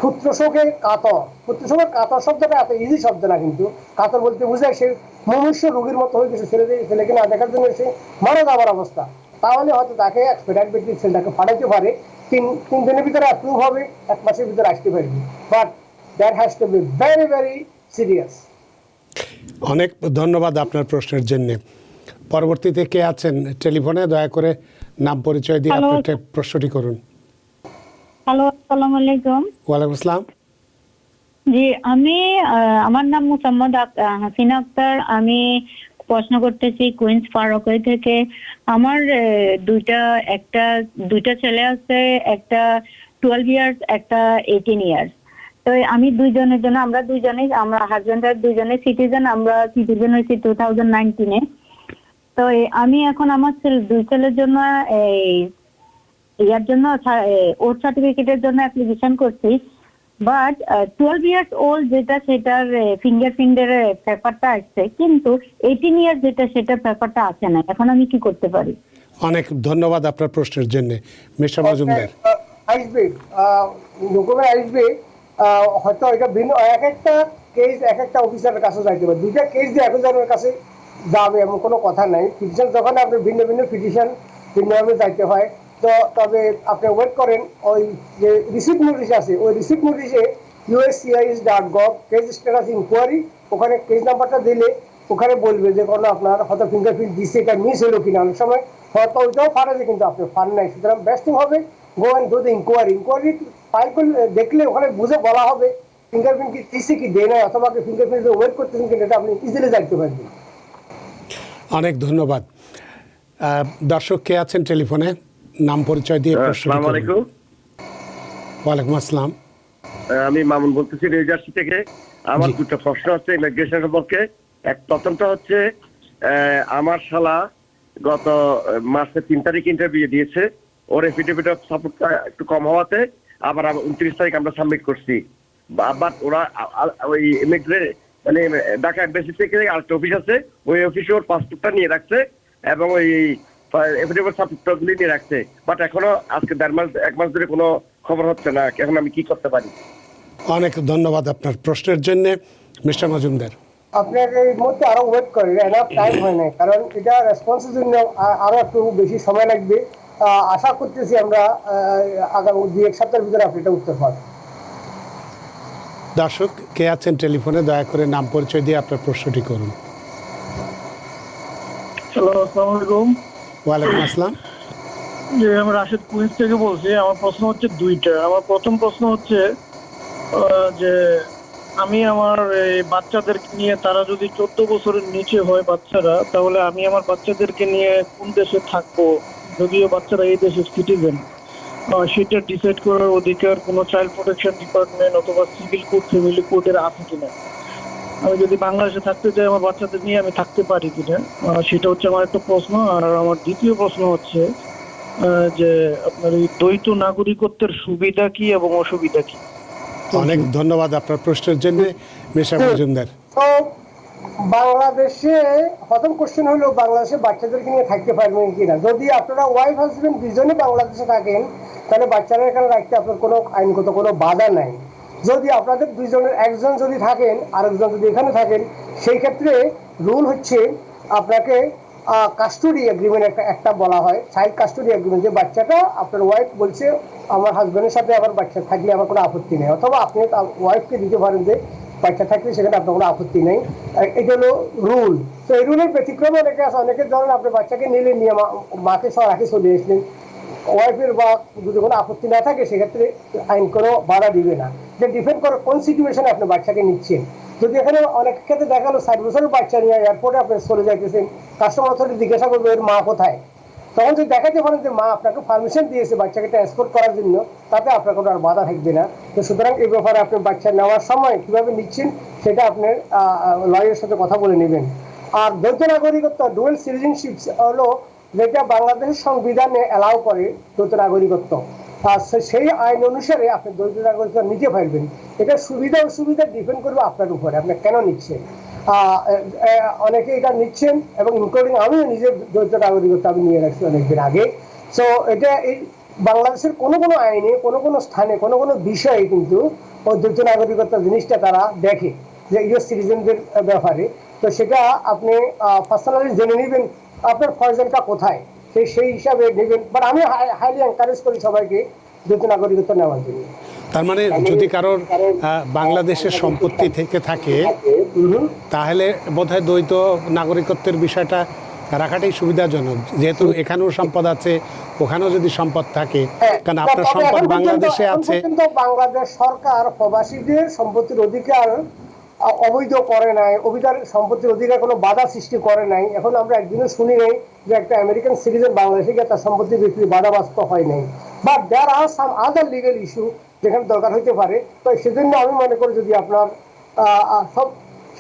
ক্ষুদ্র শোকে কাতর। ক্ষুদ্র শোকের কাতর শব্দটা এত ইজি শব্দ না, কিন্তু কাতর বলতে বোঝায় সে মনুষ্য রোগীর মতো হয়ে গেছে, ছেলেকে না দেখার জন্য সে মারা যাওয়ার অবস্থা। তাহলে হয়তো তাকে এক্সপেডাইট বেসিসে ছেলেটাকে পাঠাতে পারে, 3 দিনের ভিতরে অ্যাপ্রুভ হবে, 1 মাসের ভিতরে আসতে পারবে। But that has to be very serious. অনেক ধন্যবাদ আপনার প্রশ্নের জন্য। পরবর্তীতে কে আছেন টেলিফোনে? দয়া করে নাম পরিচয় দিয়ে হ্যালো। আপনার প্রশ্নটি করুন। হ্যালো, আসসালামু আলাইকুম। ওয়ালাইকুম আসসালাম। জি, আমি আমার নাম মোসাম্মদ হাসিনা আক্তার। আমি প্রশ্ন করতেছি কুইন্স ফারোকে থেকে। আমার দুইটা ছেলে আছে, একটা 12 ইয়ার্স, একটা 18 ইয়ার্স। তো আমি আমরা দুইজনেই, আমরা হাজবেন্ড ওয়াইফ দুইজনে সিটিজেন। আমরা সিটিজেন হয়েছি 2019-এ। তো আমি এখন আমার দুই ছেলের জন্য ওর সার্টিফিকেটের জন্য অ্যাপ্লিকেশন করছি। বাট 12 ইয়ার্স ওল্ড যেটা, সেটার ফিঙ্গারপ্রিন্টের পেপারটা আসছে, কিন্তু 18 ইয়ার্স যেটা, সেটার পেপারটা আসে না। এখন আমি কি করতে পারি? অনেক ধন্যবাদ আপনার প্রশ্নের জন্য। মিস্টার মজুমদার। আসবে, ডকুমেন্ট আসবে। হয়তো এটা ভিন্ন, এক একটা কেস এক একটা অফিসারের কাছে যাইতে পারে। দুইটা কেস দিয়ে একজনের কাছে যাবে এমন কোনো কথা নাই। পিটিশন যখন আপনি ভিন্ন ভিন্ন পিটিশন ভিন্নভাবে যাইতে হয়, তো তবে আপনি ওয়েট করেন। ওই যে রিসিপ্ট নোটিশ আছে, ওই রিসিপ্ট নোটিশে uscis.gov কেস স্ট্যাটাস ইনকোয়ারি, ওখানে কেস নাম্বারটা দিলে ওখানে বলবে যে কোনো আপনার হয়তো ফিঙ্গারপ্রিন্ট দিচ্ছে, এটা মিস হলো কিনা। অনেক সময় হয়তো ওইটাও ফারা যায়, কিন্তু আপনি ফান নাই। সুতরাং বেস্ট হবে go and do the inquiry file করলে, দেখলে ওখানে বুঝে বলা হবে ফিঙ্গারপ্রিন্ট কি দিচ্ছে কি দেয় নাই, অথবা ফিঙ্গারপ্রিন্ট ওয়েট করতেছেন কিনা, এটা আপনি ইজিলি জানতে পারবেন। অনেক ধন্যবাদ। দর্শক কে আছেন টেলিফোনে? নাম পরিচয় দিয়ে প্রশ্ন করুন। আসসালামু আলাইকুম। ওয়ালাইকুম আসসালাম। আমি মামুন বলতেছি নিউ জার্সি থেকে। আমার জি। দুটো প্রশ্ন আছে ইমিগ্রেশন সম্পর্কে। প্রথমটা হচ্ছে, আমার শালা গত মাসের 3 তারিখ ইন্টারভিউ দিয়েছে। ওর এফিডেভিট অফ সাপোর্টটা একটু কম হওয়াতে আবার 29 তারিখ আমরা সাবমিট করছি। বাট ওরা ওই মানে ঢাকা এমবাসি থেকে আরেকটা অফিস আছে, ওই অফিসে ওর পাসপোর্টটা নিয়ে রাখছে এবং ওই এফিডেভিট সাপোর্টটা গুলি নিয়ে রাখছে। বাট এখনো আজকে 1 মাস ধরে কোনো খবর হচ্ছে না। এখন আমি কি করতে পারি? অনেক ধন্যবাদ আপনার প্রশ্নের জন্য। মিস্টার মজুমদার। আপনাকে এই মুহূর্তে আরো ওয়েট করেন, এনাফ টাইম হয় নাই, কারণ এটা রেসপন্সের জন্য আরো একটু বেশি সময় লাগবে। আশা করতেছি আমরা আগামী 2-1 সপ্তাহের ভিতরে আপনি এটা উত্তর পাবেন। দর্শক কে আছেন টেলিফোনে? দয়া করে নাম পরিচয় দিয়ে আপনার প্রশ্নটি করুন। হ্যালো, আসসালামু আলাইকুম। ওয়ালাইকুম আসসালাম। যে আমি রাশেদ কুইন্স থেকে বলছি। আমার প্রশ্ন হচ্ছে দুইটা। আমার প্রথম প্রশ্ন হচ্ছে যে আমি আমার এই বাচ্চাদেরকে নিয়ে, তারা যদি 14 বছরের নিচে হয় বাচ্চারা, তাহলে আমি আমার বাচ্চাদেরকে নিয়ে কোন দেশে থাকবো, যদিও বাচ্চারা এই দেশের সিটিজেন, সেটা ডিসাইড করার অধিকার কোনো চাইল্ড প্রোটেকশন ডিপার্টমেন্ট অথবা সিভিল কোর্ট, ফ্যামিলি কোর্টের আছে কিনা? আমি যদি বাংলাদেশে থাকতে চাই, আমার বাচ্চাদের নিয়ে আমি থাকতে পারি কিনা, সেটা হচ্ছে আমার একটা প্রশ্ন। আর আমার দ্বিতীয় প্রশ্ন হচ্ছে যে আপনার এই দ্বৈত নাগরিকত্বের সুবিধা কি এবং অসুবিধা কি? অনেক ধন্যবাদ আপনার প্রশ্নের জন্য। মিস্টার মজুমদার। তো বাংলাদেশে প্রথম কোশ্চেন হলো, বাংলাদেশে বাচ্চাদেরকে নিয়ে থাকতে পারবেন কিনা। যদি আপনারা ওয়াইফ হাজবেন্ড দুজনে বাংলাদেশে থাকেন, তাহলে বাচ্চারা এখানে রাখতে আপনার কোনো আইনগত কোনো বাধা নাই। যদি আপনাদের দুইজনের একজন যদি থাকেন, আরেকজন যদি এখানে থাকেন, সেই ক্ষেত্রে রুল হচ্ছে আপনাকে কাস্টোডি এগ্রিমেন্ট একটা বলা হয়, চাইল্ড কাস্টোডি এগ্রিমেন্ট, যে বাচ্চাটা আপনার ওয়াইফ বলছে আমার হাজবেন্ডের সাথে আমার বাচ্চা থাকলে আমার কোনো আপত্তি নেই, অথবা আপনি ওয়াইফকে দিতে পারেন যে বাচ্চা থাকলে সেখানে আপনার কোনো আপত্তি নেই। এটা হলো রুল। তো এই রুলের ব্যতিক্রমে অনেকে আছে। অনেকের ধরেন আপনি বাচ্চাকে নিয়ে মাকে সহ রাখে চলে আসলেন, ওয়াইফের বা যদি কোনো আপত্তি না থাকে, সেক্ষেত্রে আইন কোনো বাধা দিবে না। যে ডিপেন্ড করে কোন সিচুয়েশনে আপনি বাচ্চাকে নিচ্ছেন। যদি এখানে অনেক ক্ষেত্রে দেখা গেলো 60 বছরের বাচ্চা নিয়ে এয়ারপোর্টে আপনি চলে যাইতেছেন, কাস্টমার অথরিটি জিজ্ঞাসা করবে এর মা কোথায়, তখন যদি দেখাতে পারেন যে মা আপনাকে পারমিশন দিয়েছে বাচ্চাকে ট্রান্সপোর্ট করার জন্য, তাতে আপনার কোনো আর বাধা থাকবে না। তো সুতরাং এই ব্যাপারে আপনি বাচ্চা নেওয়ার সময় কিভাবে নিচ্ছেন, সেটা আপনার লয়ারের সাথে কথা বলে নেবেন। আর দ্বৈত নাগরিকত্ব, ডুয়েল সিটিজেনশিপ হলো যেটা বাংলাদেশের সংবিধানে অ্যালাউ করে দ্বৈত নাগরিকত্ব। আর সেই আইন অনুসারে আপনি দ্বৈত নাগরিকত্ব নিতে পারবেন। এটা সুবিধা অসুবিধা ডিপেন্ড করবে আপনার উপরে, আপনি কেন নিচ্ছেন। অনেকে এটা নিচ্ছেন, এবং ইনক্লুডিং আমিও নিজের দ্বৈত নাগরিকত্ব আমি নিয়ে রাখছি অনেকদিন আগে। সো এটা এই বাংলাদেশের কোনো কোনো আইনে, কোনো কোনো স্থানে, কোনো কোনো বিষয়ে কিন্তু ওই দ্বৈত নাগরিকত্ব জিনিসটা তারা দেখে যে ইউএস সিটিজেনদের ব্যাপারে। তো সেটা আপনি পার্সোনালি জেনে নেবেন আপনার ফয়জনটা কোথায়, সেই হিসাবে নেবেন। বাট আমি হাইলি এনকারেজ করি সবাইকে দ্বৈত নাগরিকত্ব নেওয়ার জন্য। তার মানে যদি কারোর বাংলাদেশের সম্পত্তি থেকে থাকে তাহলে বোধহয় দ্বৈত নাগরিকত্বের বিষয়টা রাখাটাই সুবিধাজনক, যেহেতু এখানেও সম্পদ আছে ওখানেও যদি সম্পদ থাকে, কারণ আপনার সম্পদ বাংলাদেশে আছে। কিন্তু বাংলাদেশ সরকার প্রবাসীদের সম্পত্তির অধিকার অবৈধ করে নাই, অভিধার সম্পত্তির অধিকার কোনো বাধা সৃষ্টি করে নাই। এখন আমরা একদিনও শুনি নাই যে একটা আমেরিকান সিটিজেন বাংলাদেশে গিয়ে তার সম্পত্তি বিক্রি বাধাগ্রস্ত হয় নাই। But there are some other legal issue যেখানে দরকার হইতে পারে। তো সেজন্য আমি মনে করি যদি আপনার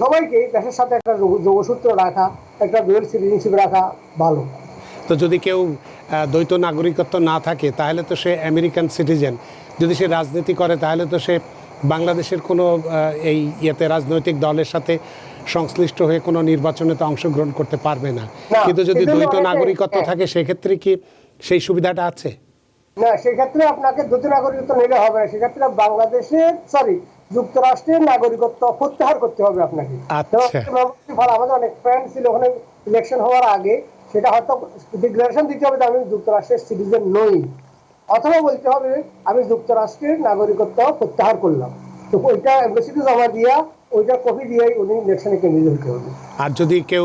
সবাইকে দেশের সাথে একটা যোগসূত্র রাখা, একটা ডুয়াল সিটিজেনশিপ রাখা ভালো। তো যদি কেউ দ্বৈত নাগরিকত্ব না থাকে তাহলে তো সে আমেরিকান সিটিজেন, যদি সে রাজনীতি করে তাহলে তো সে বাংলাদেশের কোনো এই ইয়েতে রাজনৈতিক দলের সাথে সংশ্লিষ্ট হয়ে কোনো নির্বাচনে তো অংশগ্রহণ করতে পারবে না। কিন্তু যদি দ্বৈত নাগরিকত্ব থাকে সেক্ষেত্রে কি সেই সুবিধাটা আছে? না, সেক্ষেত্রে আপনাকে দ্বৈত নাগরিকত্ব নিলে হবে না, সেক্ষেত্রে যুক্তরাষ্ট্রের নাগরিকত্ব প্রত্যাহার করতে হবে আপনাকে। আমাদের অনেক ফ্রেন্ড ছিল ওখানে ইলেকশন হওয়ার আগে, সেটা হয়তো ডিক্লারেশন দিতে হবে যে আমি যুক্তরাষ্ট্রের সিটিজেন নই, অথবা বলতে হবে আমি যুক্তরাষ্ট্রের নাগরিকত্ব প্রত্যাহার করলাম। তো ওইটা এমবাসিতে জমা দিয়া ওইটা কপি দিয়ে উনি ইলেকশনে ক্যান্ডিডেট হতে হবে। আর যদি কেউ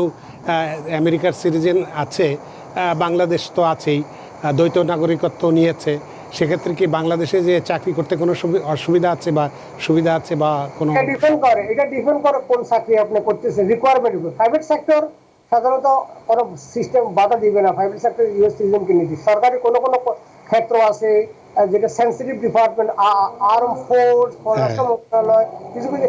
আমেরিকার সিটিজেন আছে, বাংলাদেশ তো আছেই, দ্বৈত নাগরিকত্ব নিয়েছে, সেক্ষেত্রে কি বাংলাদেশে যে চাকরি করতে কোনো অসুবিধা আছে বা সুবিধা আছে বা কোনো? এটা ডিপেন্ড করে কোন চাকরি আপনি করতেছেন, রিকোয়ারমেন্ট। প্রাইভেট সেক্টর সাধারণত কোনো সিস্টেম বাধা দিবে না প্রাইভেট সেক্টর ইউএস সিটিজেনকে নিতে। সরকারি কোনো কোনো ক্ষেত্র আছে যেটা সেন্সিটিভ ডিপার্টমেন্ট, আর্ম ফোর্স, পররাষ্ট্র মন্ত্রণালয়, কিছু কিছু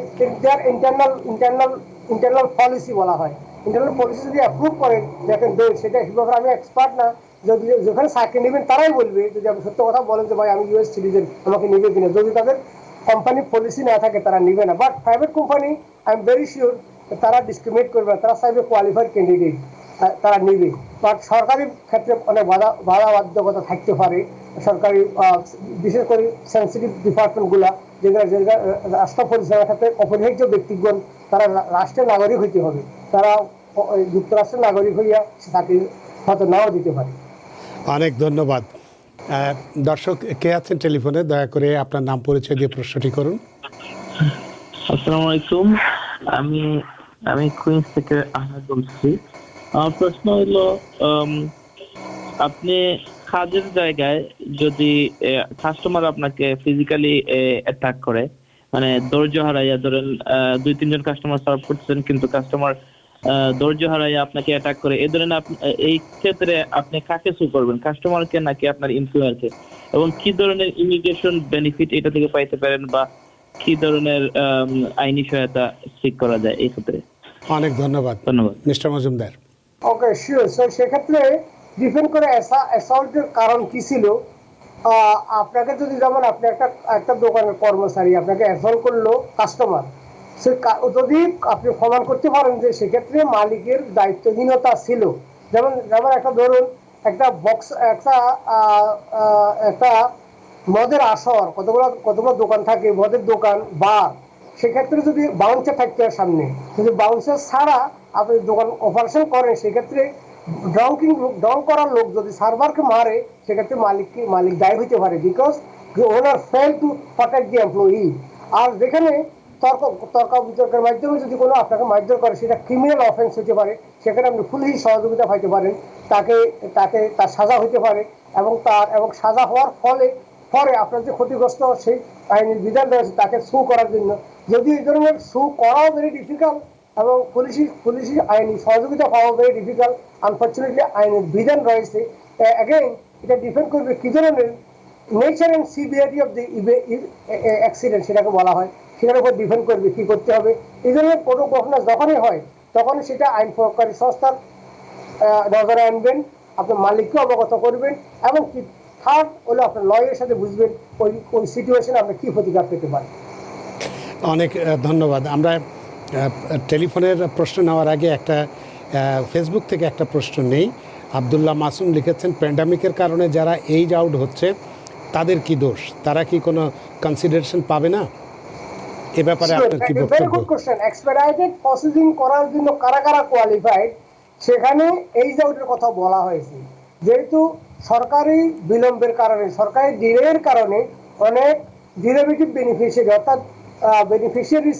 ইন্টারনাল পলিসি বলা হয়। ইন্টারনাল পলিসি যদি অ্যাপ্রুভ করেন দেখেন সেটা ব্যাপারে আমি এক্সপার্ট না, যদি যেখানে চাকরি নেবেন তারাই বলবে। যদি আপনি সত্য কথা বলেন যে ভাই আমি ইউএস সিটিজেন আমাকে নেবে কিনা, যদি তাদের কোম্পানি পলিসি না থাকে তারা নেবে না। But private company I am very sure তারা ডিসক্রিমিনেট করবে না, তারা চাইবে কোয়ালিফাইড ক্যান্ডিডেট তারা নেবে। বাট সরকারি ক্ষেত্রে অনেক বাধ্যবাধকতা থাকতে পারে। সরকারি বিশেষ করে সেন্সিটিভ ডিপার্টমেন্টগুলা যেগুলো রাষ্ট্র পরিচালনার ক্ষেত্রে অপরিহার্য ব্যক্তিগণ তারা রাষ্ট্রের নাগরিক হইতে হবে, তারা যুক্তরাষ্ট্রের নাগরিক হইয়া চাকরি হয়তো নাও দিতে পারে। অনেক ধন্যবাদ। দর্শক কে আছেন টেলিফোনে, দয়া করে আপনার নাম পরিচয় দিয়ে প্রশ্নটি করুন। আসসালামু আলাইকুম, আমি কুইন্স থেকে আহমেদ বলছি। আমার প্রশ্ন হলো, আপনি কাজের জায়গায় যদি কাস্টমার আপনাকে ফিজিক্যালি অ্যাটাক করে, মানে ধৈর্য হারাইয়া, ধরেন 2-3 জন কাস্টমার সার্ভ করতেছেন কিন্তু কাস্টমার ধৈর্য হারাইয়া আপনাকে অ্যাটাক করে, এই ধরনের এই ক্ষেত্রে আপনি কাকে সু করবেন, কাস্টমারকে নাকি আপনার এমপ্লয়ারকে, এবং কি ধরনের ইমিগ্রেশন বেনিফিট এটা থেকে পাইতে পারেন বা কি ধরনের আইনি সহায়তা ঠিক করা যায় এই ক্ষেত্রে? অনেক ধন্যবাদ মিস্টার মজুমদার। ওকে, শিওর। সো সেক্ষেত্রে ডিপেন্ড করে অ্যাসল্টের কারণ কি ছিল। আপনাকে যদি যেমন আপনি একটা দোকানের কর্মচারী, আপনাকে অ্যাসল্ট করলো কাস্টমার, সে যদি আপনি প্রমাণ করতে পারেন যে সেক্ষেত্রে মালিকের দায়িত্বহীনতা ছিল, যেমন একটা ধরুন একটা বক্স একটা মদের আসর, কতগুলো দোকান থাকে, মদের দোকান, বার, সেক্ষেত্রে যদি বাউন্সার থাকতে হয় সামনে, যদি বাউন্সার ছাড়া আপনি দোকান অপারেশন করেন, সেক্ষেত্রে ড্রাং করার লোক যদি সার্ভারকে মারে সেক্ষেত্রে মালিক দায়ী হইতে পারে, because the owner failed to protect the employee। আর যেখানে তর্ক বিতর্কের মাধ্যমে যদি কোনো আপনাকে মারধর করে সেটা ক্রিমিনাল অফেন্স হতে পারে, সেখানে আপনি পুলিশ সহযোগিতা পাইতে পারেন, তার সাজা হইতে পারে, এবং সাজা হওয়ার পরে আপনার যে ক্ষতিগ্রস্ত সেই আইনের বিধান রয়েছে তাকে সু করার জন্য। যদি এই ধরনের সু করাও ভেরি ডিফিকাল্ট এবং পুলিশি আইনি সহযোগিতা পাওয়া ভেরি ডিফিকাল্ট, আনফর্চুনেটলি আইনের বিধান রয়েছে। অ্যাগেন এটা ডিপেন্ড করবে কি ধরনের nature and severity of the accident সেটাকে বলা হয়, সেটার উপর ডিপেন্ড করবে কি করতে হবে। এই ধরনের কোনো ঘটনা যখনই হয় তখনই সেটা আইন প্রয়োগকারী সংস্থার নজরে আনবেন, আপনার মালিককে অবগত করবেন, এবং কি থার্ড হলো আপনার লয়ের সাথে বুঝবেন ওই সিচুয়েশনে আপনি কি প্রতিকার পেতে পারেন। অনেক ধন্যবাদ। আমরা টেলিফোনের প্রশ্ন নেওয়ার আগে একটা ফেসবুক থেকে একটা প্রশ্ন নেই। আব্দুল্লাহ মাসুম লিখেছেন, প্যান্ডামিকের কারণে যারা এইজ আউট হচ্ছে তাদের কি দোষ, তারা কি কোনো কনসিডারেশন পাবে না? এ ব্যাপারে আপনার কি বক্তব্য? Very good question. Expedited processing করার জন্য কারা কোয়ালিফাইড সেখানে এইজ আউটের কথা বলা হয়েছে। যেহেতু সরকারি বিলম্বের কারণে, সরকারি ডিলের কারণে অনেক ডেরিভেটিভ বেনিফিশিয়ারি, অর্থাৎ বেনিফিশিয়ারি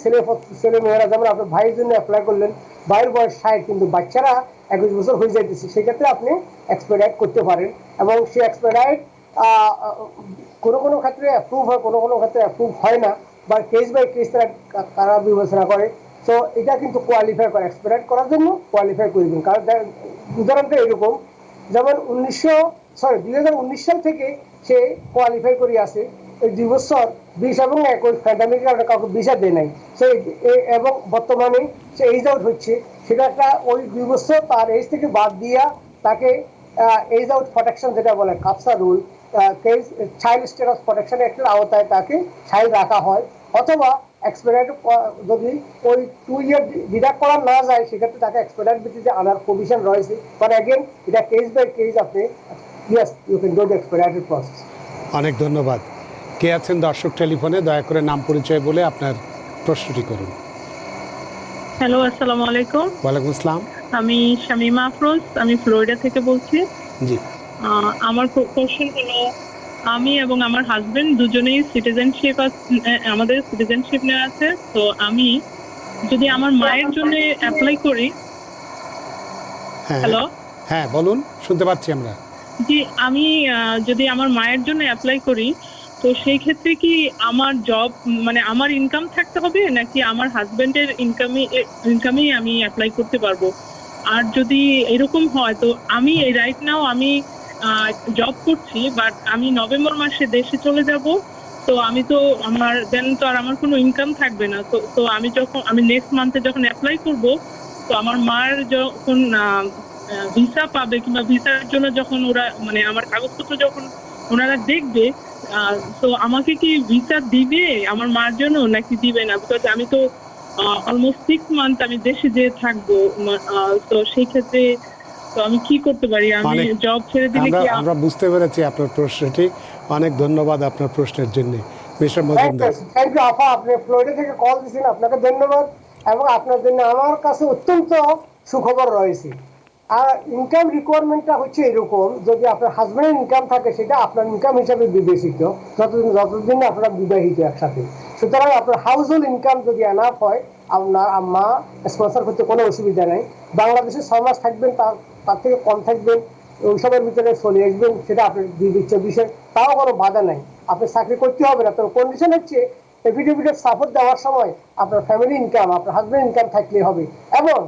ছেলে মেয়েরা, যেমন আপনার ভাইয়ের জন্য অ্যাপ্লাই করলেন, ভাইয়ের বয়স 60 কিন্তু বাচ্চারা 21 বছর হয়ে যাইতেছে, সেক্ষেত্রে আপনি এক্সপেডাইট করতে পারেন। এবং সেই এক্সপেডাইট কোনো কোনো ক্ষেত্রে অ্যাপ্রুভ হয়, কোনো কোনো ক্ষেত্রে অ্যাপ্রুভ হয় না, বা কেস বাই কেস তারা বিবেচনা করে। তো এটা কিন্তু কোয়ালিফাই করে, এক্সপেডাইট করার জন্য কোয়ালিফাই করবেন। কারণ উদাহরণটা এরকম, যেমন 2019 সাল থেকে সে কোয়ালিফাই করে আছে, এই 2 বছর 20 এবং 21 প্যান্ডামিকের কারণে কাউকে ভিসা দেয় নাই, সে এবং বর্তমানে সে এইজ আউট হচ্ছে, সেটা একটা ওই 2 বছর তার এজ থেকে বাদ দিয়া তাকে এজ আউট প্রোটেকশন যেটা বলে কাপসা রুল, চাইল্ড স্ট্যাটাস প্রোটেকশন অ্যাক্টের আওতায় তাকে চাইল্ড রাখা হয়। অথবা এক্সপেডাইট যদি ওই 2 ইয়ার ডিডাক্ট করা না যায়, সেক্ষেত্রে তাকে এক্সপেডাইট ভিত্তিতে আনার প্রভিশন রয়েছে। বাট অ্যাগেন এটা কেস বাই কেস, আপনি yes you can do the expedited process. অনেক ধন্যবাদ। কে আছেন দর্শক টেলিফোনে? দয়া করে নাম পরিচয় বলে আপনার প্রশ্নটি করুন। হ্যালো, আসসালামু আলাইকুম। ওয়ালাইকুম আসসালাম। আমি শামিমা আফরোজ, আমি ফ্লোরিডা থেকে বলছি। জি, আমার কোশ্চেন হলো, আমি এবং আমার হাজবেন্ড দুজনেই সিটিজেনশিপ, আমাদের সিটিজেনশিপ নেওয়া আছে। তো আমি যদি আমার মায়ের জন্য অ্যাপ্লাই করি, হ্যাঁ হ্যালো, হ্যাঁ বলুন, শুনতে পাচ্ছি আমরা। জি, আমি যদি আমার মায়ের জন্য অ্যাপ্লাই করি, তো সেই ক্ষেত্রে কি আমার জব, মানে আমার ইনকাম থাকতে হবে, নাকি আমার হাজবেন্ডের ইনকামেই আমি অ্যাপ্লাই করতে পারবো? আর যদি এরকম হয়, তো আমি এই রাইট নাও আমি জব করছি, বাট আমি নভেম্বর মাসে দেশে চলে যাব। তো আমি তো আমার দেন তো আর আমার কোনো ইনকাম থাকবে না। তো আমি নেক্সট মান্থে যখন অ্যাপ্লাই করব, তো আমার মার যখন ভিসা পাবে, কিংবা ভিসার জন্য যখন ওরা, মানে আমার কাগজপত্র যখন ওনারা দেখবে, তো আমাকে কি ভিসা দিবে আমার মার জন্য, নাকি দিবে না? বিকজ আমি তো অলমোস্ট 6 মান্থ আমি দেশে যেয়ে থাকবো। তো সেই ক্ষেত্রে তো আমি কি করতে পারি? আমি জব ছেড়ে দিলে কি? আমরা বুঝতে পেরেছি আপনার প্রশ্নটি। অনেক ধন্যবাদ আপনার প্রশ্নের জন্য, মিস্টার মজুমদার। থ্যাংক ইউ আপা, আপনি ফ্লোরিডা থেকে কল দিয়েছেন, আপনাকে ধন্যবাদ। এবং আপনার জন্য আমার কাছে অত্যন্ত সুখবর রয়েছে। আর ইনকাম রিকোয়ারমেন্টটা হচ্ছে এরকম, যদি আপনার হাজব্যান্ডের ইনকাম থাকে, সেটা আপনার ইনকাম হিসাবে বিবেচিত যতদিন আপনারা বিবাহিত একসাথে। সুতরাং আপনার হাউস হোল্ড ইনকাম যদি এনাফ হয়, আপনার আম্মা স্পন্সর করতে কোনো অসুবিধা নেই। বাংলাদেশে 6 মাস থাকবেন, তার থেকে কম থাকবেন, ওইসবের ভিতরে চলে আসবেন, সেটা আপনার বিবেচ্য বিষয়, তাও কোনো বাধা নাই। আপনি চাকরি করতে হবে না, তো কন্ডিশন হচ্ছে এফিডেভিটের সাপোর্ট দেওয়ার সময় আপনার ফ্যামিলি ইনকাম, আপনার হাজব্যান্ড ইনকাম থাকলেই হবে। এবং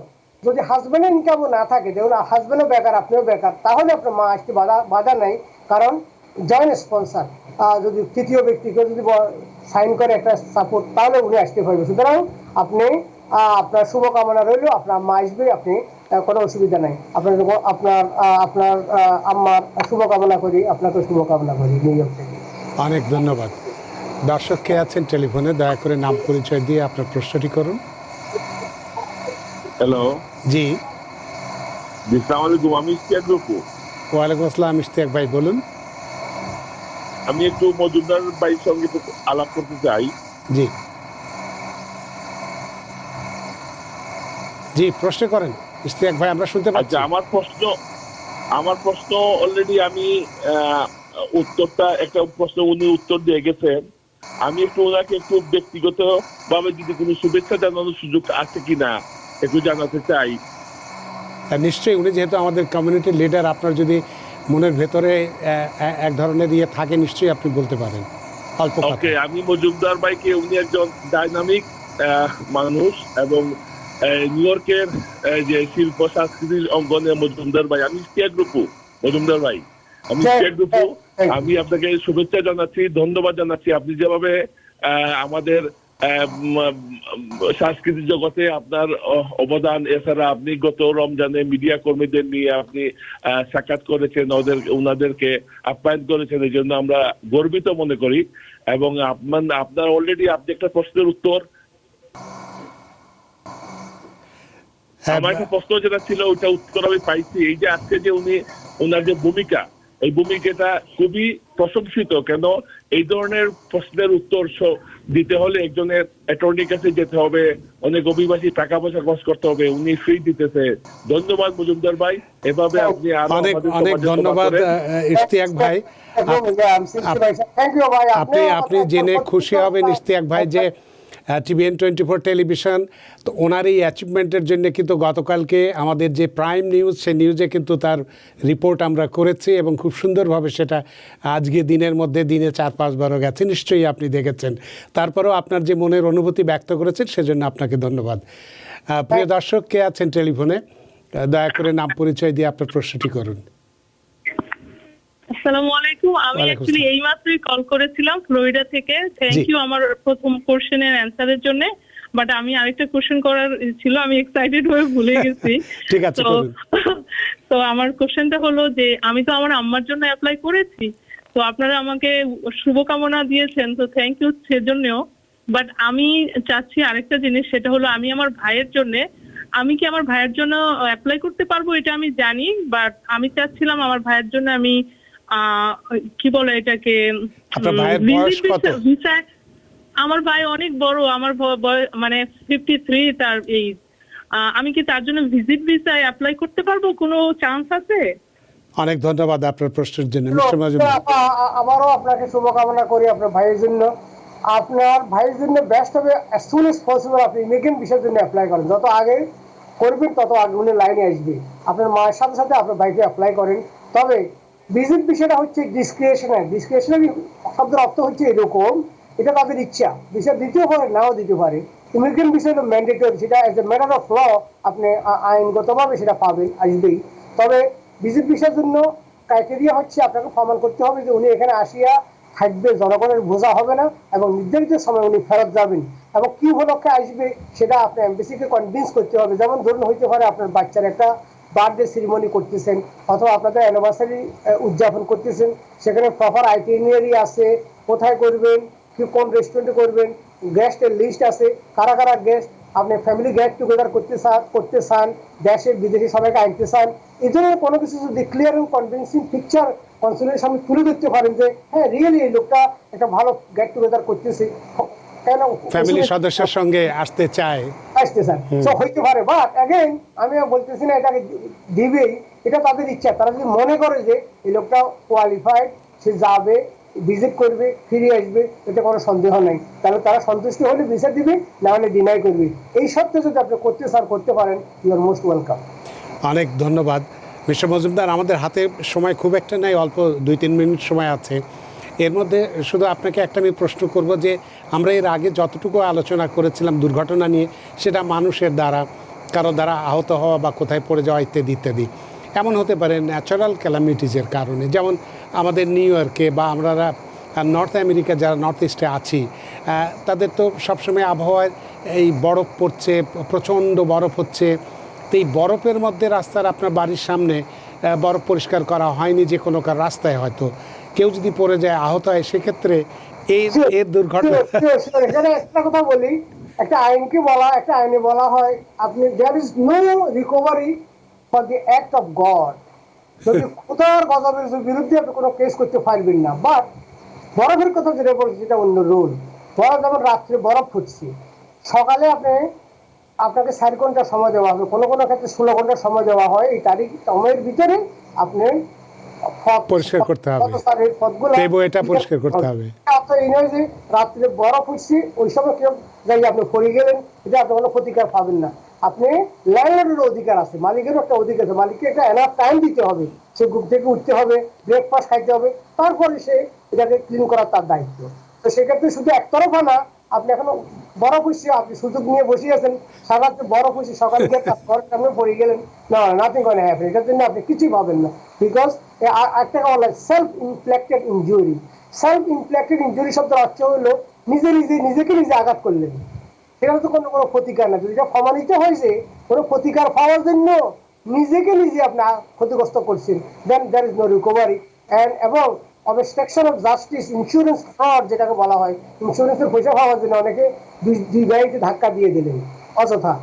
যদি হাজব্যান্ডের ইনকামও না থাকে, যেমন হাজব্যান্ডও বেকার, আপনিও বেকার, তাহলে আপনার মা আসতে বাধা নাই। কারণ জয়েন্ট স্পন্সর, যদি তৃতীয় ব্যক্তিকে যদি সাইন করে একটা সাপোর্ট, তাহলে উনি আসতে পারবে। সুতরাং আপনি আপনার শুভকামনা রইল, আপনার মা আসবে, আপনি কোনো অসুবিধা নাই। আপনার আম্মার শুভকামনা করি, আপনাকে শুভকামনা করি নিউ ইয়র্ক থেকে। অনেক ধন্যবাদ। দর্শক কে আছেন টেলিফোনে? দয়া করে নাম পরিচয় দিয়ে আপনার প্রশ্নটি করুন। হ্যালো, জি, আসসালামু আলাইকুম। আমি ইশতিয়াক রূপু। ওয়ালাইকুম আসসালাম। ইশতিয়াক ভাই বলুন। আমি একটু মজুমদার ভাইয়ের সঙ্গে একটু আলাপ করতে চাই। জি জি, প্রশ্ন করেন ইশতিয়াক ভাই, আমরা শুনতে পাচ্ছি। আচ্ছা, আমার প্রশ্ন অলরেডি আমি উত্তরটা, একটা প্রশ্ন উনি উত্তর দিয়ে গেছেন। আমি একটু ওনাকে একটু ব্যক্তিগত ভাবে যদি কোনো শুভেচ্ছা জানানোর সুযোগ আছে কিনা একটু জানাতে চাই। নিশ্চয়ই, উনি যেহেতু আমাদের কমিউনিটি লিডার, আপনার যদি মনের ভেতরে এক ধরনের ইয়ে থাকে, নিশ্চয়ই আপনি বলতে পারেন অল্প কথা। ওকে, আমি মজুমদার ভাইকে, উনি একজন ডাইনামিক মানুষ, এবং নিউ ইয়র্কের যে শিল্প সংস্কৃতির অঙ্গনে মজুমদার ভাই, আমি ইশতিয়াক রূপু, মজুমদার ভাই, আমি ইশতিয়াক রূপু। আমি আপনাকে শুভেচ্ছা জানাচ্ছি, ধন্যবাদ জানাচ্ছি। আপনি যেভাবে আমাদের সাংস্কৃতিক জগতে আপনার অবদান, এছাড়া আপনি গত রমজানে মিডিয়া কর্মীদের নিয়ে আপনি সাক্ষাৎ করেছেন, ওনাদেরকে আপ্যায়ন করেছেন, এই জন্য আমরা গর্বিত মনে করি। এবং আপনার অলরেডি আপনি একটা প্রশ্নের উত্তর, আমার একটা প্রশ্ন যেটা ছিল ওইটা উত্তর আমি পাইছি। এই যে আজকে যে উনি ওনার যে ভূমিকা, এই ভূমিকাটা খুবই প্রশংসিত। কেন এই ধরনের প্রশ্নের উত্তর দিতে হলে একজনের অ্যাটর্নির কাছে যেতে হবে, অনেক অভিবাসী টাকা পয়সা খরচ করতে হবে, উনি ফ্রি দিতেছে। ধন্যবাদ মজুমদার ভাই, এভাবে আপনি আরো অনেক আমাদের অনেক সমাজের সেবা ধন্যবাদ করেন। ইশতিয়াক ভাই। থ্যাংক ইউ ভাই। আপনি জেনে খুশি হবেন ইশতিয়াক ভাই যে TVN 24 টেলিভিশন তো ওনার এই অ্যাচিভমেন্টের জন্য কিন্তু গতকালকে আমাদের যে প্রাইম নিউজ সেই নিউজে কিন্তু তার রিপোর্ট আমরা করেছি এবং খুব সুন্দরভাবে সেটা আজকে দিনের মধ্যে দিনে 4-5 বারও গেছে, নিশ্চয়ই আপনি দেখেছেন। তারপরেও আপনার যে মনের অনুভূতি ব্যক্ত করেছেন সেজন্য আপনাকে ধন্যবাদ। প্রিয় দর্শক, কে আছেন টেলিফোনে? দয়া করে নাম পরিচয় দিয়ে আপনার প্রশ্নটি করুন। আসসালামু আলাইকুম। আমি ওয়ালাইকুম অ্যাকচুয়ালি আসসালাম। এইমাত্রই কল করেছিলাম ফ্লোরিডা থেকে। Thank G. ইউ আমার প্রথম কোশ্চেনের অ্যান্সারের জন্য। বাট আমি আরেকটা কোশ্চেন করার ছিল, আমি এক্সাইটেড হয়ে ভুলে গেছি। ঠিক আছে, তো করুন। তো আমার কোশ্চেনটা হলো যে আমি তো আমার আম্মার জন্য অ্যাপ্লাই করেছি, তো আপনারা আমাকে শুভকামনা দিয়েছেন, তো থ্যাংক ইউ সেজন্যও। বাট আমি চাচ্ছি আরেকটা জিনিস, সেটা হলো আমি আমার ভাইয়ের জন্য, আমি কি আমার ভাইয়ের জন্য অ্যাপ্লাই করতে পারবো এটা আমি জানি, বাট আমি চাচ্ছিলাম আমার ভাইয়ের জন্য আমি কি বলে এটাকে, আপনার ভাইয়ের বয়স কত? ভিসা। আমার ভাই অনেক বড়, আমার মানে 53 তার এইজ। আমি কি তার জন্য ভিজিট ভিসায় অ্যাপ্লাই করতে পারবো? কোনো চান্স আছে? অনেক ধন্যবাদ আপনার প্রশ্নের জন্য মিস্টার মজুমদার। আবারও আপনাকে শুভকামনা করি আপনার ভাইয়ের জন্য। আপনার ভাইয়ের জন্য বেস্ট হবে অ্যাজ সুন এজ পসিবল আপনি ইমিগ্রেন্ট ভিসার জন্য অ্যাপ্লাই করেন। যত আগে করবেন তত আগে উনি লাইনে আসবে। আপনার মায়ের সাথে সাথে আপনার ভাইকে অ্যাপ্লাই করেন। তবে ভিজিট বিষয়টা হচ্ছে ডিসক্রিশনারি। ডিসক্রিশনারি শব্দের অর্থ হচ্ছে এরকম, এটা তাদের ইচ্ছা, ভিসা দিতেও পারে নাও দিতে পারে। ইমিগ্রেন্ট বিষয় তো ম্যান্ডেটরি, সেটা as a matter of law আপনি আইনগতভাবে সেটা পাবেন, আসবেই। তবে ভিজিট ভিসার জন্য ক্রাইটেরিয়া হচ্ছে আপনাকে প্রমাণ করতে হবে যে উনি এখানে আসিয়া থাকবে, জনগণের বোঝা হবে না এবং নির্ধারিত সময় উনি ফেরত যাবেন। এবং কি উপলক্ষে আসবে সেটা আপনার এমবেসিকে কনভিন্স করতে হবে। যেমন ধরুন হইতে পারে আপনার বাচ্চার একটা বার্থডে সেরিমনি করতেছেন অথবা আপনাদের অ্যানিভার্সারি উদযাপন করতেছেন, সেখানে প্রপার আইটিনারি আছে, কোথায় করবেন, কি কোন রেস্টুরেন্টে করবেন, গেস্টের লিস্ট আছে, কারা কারা গেস্ট, আপনি ফ্যামিলি গেট টুগেদার করতে চান, দেশে বিদেশে সবাইকে আনতে চান, এই ধরনের কোনো কিছু যদি ক্লিয়ার এবং কনভিন্সিং পিকচার কনসুলের সামনে তুলে ধরতে পারেন যে হ্যাঁ রিয়েলি এই লোকটা একটা ভালো গেট টুগেদার করতেছে, কেন ফ্যামিলি সদস্যের সঙ্গে আসতে চায়, আসতে চান, তো হইতে পারে। বাট অ্যাগেন আমি বলতেছি না এটাকে দিবেই, এটা তাদের ইচ্ছা। তারা যদি মনে করে যে এই লোকটা কোয়ালিফাইড, সে যাবে, ভিজিট করবে, ফিরে আসবে, এতে কোনো সন্দেহ নাই, তাহলে তারা সন্তুষ্ট হলে ভিসা দিবে, না হলে ডিনাই করবে। এই সত্ত্বে যদি আপনি করতে পারেন, ইউ আর মোস্ট ওয়েলকাম। অনেক ধন্যবাদ মিস্টার মজুমদার। আমাদের হাতে সময় খুব একটা নাই, অল্প 2-3 মিনিট সময় আছে। এর মধ্যে শুধু আপনাকে একটা আমি প্রশ্ন করব যে আমরা এর আগে যতটুকু আলোচনা করেছিলাম দুর্ঘটনা নিয়ে, সেটা মানুষের দ্বারা, কারো দ্বারা আহত হওয়া বা কোথায় পড়ে যাওয়া ইত্যাদি ইত্যাদি, এমন হতে পারে ন্যাচারাল ক্যালামিটিজের কারণে। যেমন আমাদের নিউ ইয়র্কে বা আমরা নর্থ আমেরিকা যারা নর্থ ইস্টে আছি, তাদের তো সবসময় আবহাওয়ায় এই বরফ পড়ছে, প্রচণ্ড বরফ হচ্ছে। তো এই বরফের মধ্যে রাস্তার আপনার বাড়ির সামনে বরফ পরিষ্কার করা হয়নি যে কোনো রাস্তায়, হয়তো কেউ যদি পড়ে যায়, আহত হয়, সেক্ষেত্রে এর দুর্ঘটনা। এখানে একটা কথা বলি, একটা আইনে বলা হয় আপনি there is no recovery for the act of God. যদি খোদার গজবের বিরুদ্ধে আপনি কোনো কেস করতে পারবেন না। বাট বরফের কথা যেটা বলছি সেটা অন্য রুল। বরফ যেমন রাত্রে বরফ ফুটছে, সকালে আপনাকে 4 ঘন্টা সময় দেওয়া হবে, কোনো কোনো ক্ষেত্রে 16 ঘন্টা সময় দেওয়া হয়। এই তারিখ সময়ের ভিতরে আপনি পরিষ্কার করতে হবে, এটা পরিষ্কার করতে হবে। এই নয় যে রাত্রে বরফ উঠছে ওই সময় কেউ যাই আপনি পড়ে গেলেন, এটা আপনি কোনো প্রতিকার পাবেন না। আপনি ল্যান্ডলর্ডের অধিকার আছে, মালিকেরও একটা অধিকার আছে, মালিককে একটা এনাফ টাইম দিতে হবে, সে ঘুম থেকে উঠতে হবে, ব্রেকফাস্ট খাইতে হবে, তারপরে সে এটাকে ক্লিন করার তার দায়িত্ব। তো সেক্ষেত্রে শুধু একতরফা না, আপনি এখনো বরফ হচ্ছে, আপনি সুযোগ নিয়ে বসে আছেন, সারাতে বরফ হচ্ছে, সকালে গিয়ে ঘরের সামনে পড়ে গেলেন, না নাথিং গোনা হ্যাপেন, এটার জন্য আপনি কিছুই পাবেন না। বিকজ একটা বলা self inflected injury. Self inflected injury শব্দের অর্থ হলো নিজেকে নিজে আঘাত করলেন, সেটা তো কোনো প্রতিকার না। যদি এটা প্রমাণিত হয়েছে কোনো প্রতিকার পাওয়ার জন্য নিজেকে নিজে আপনি ক্ষতিগ্রস্ত করছেন, then there is no recovery. এবং obstruction of justice, insurance fraud যেটাকে বলা হয়, ইন্স্যুরেন্সের পয়সা পাওয়ার জন্য অনেকে দুই গাড়িতে ধাক্কা দিয়ে দিলেন অযথা,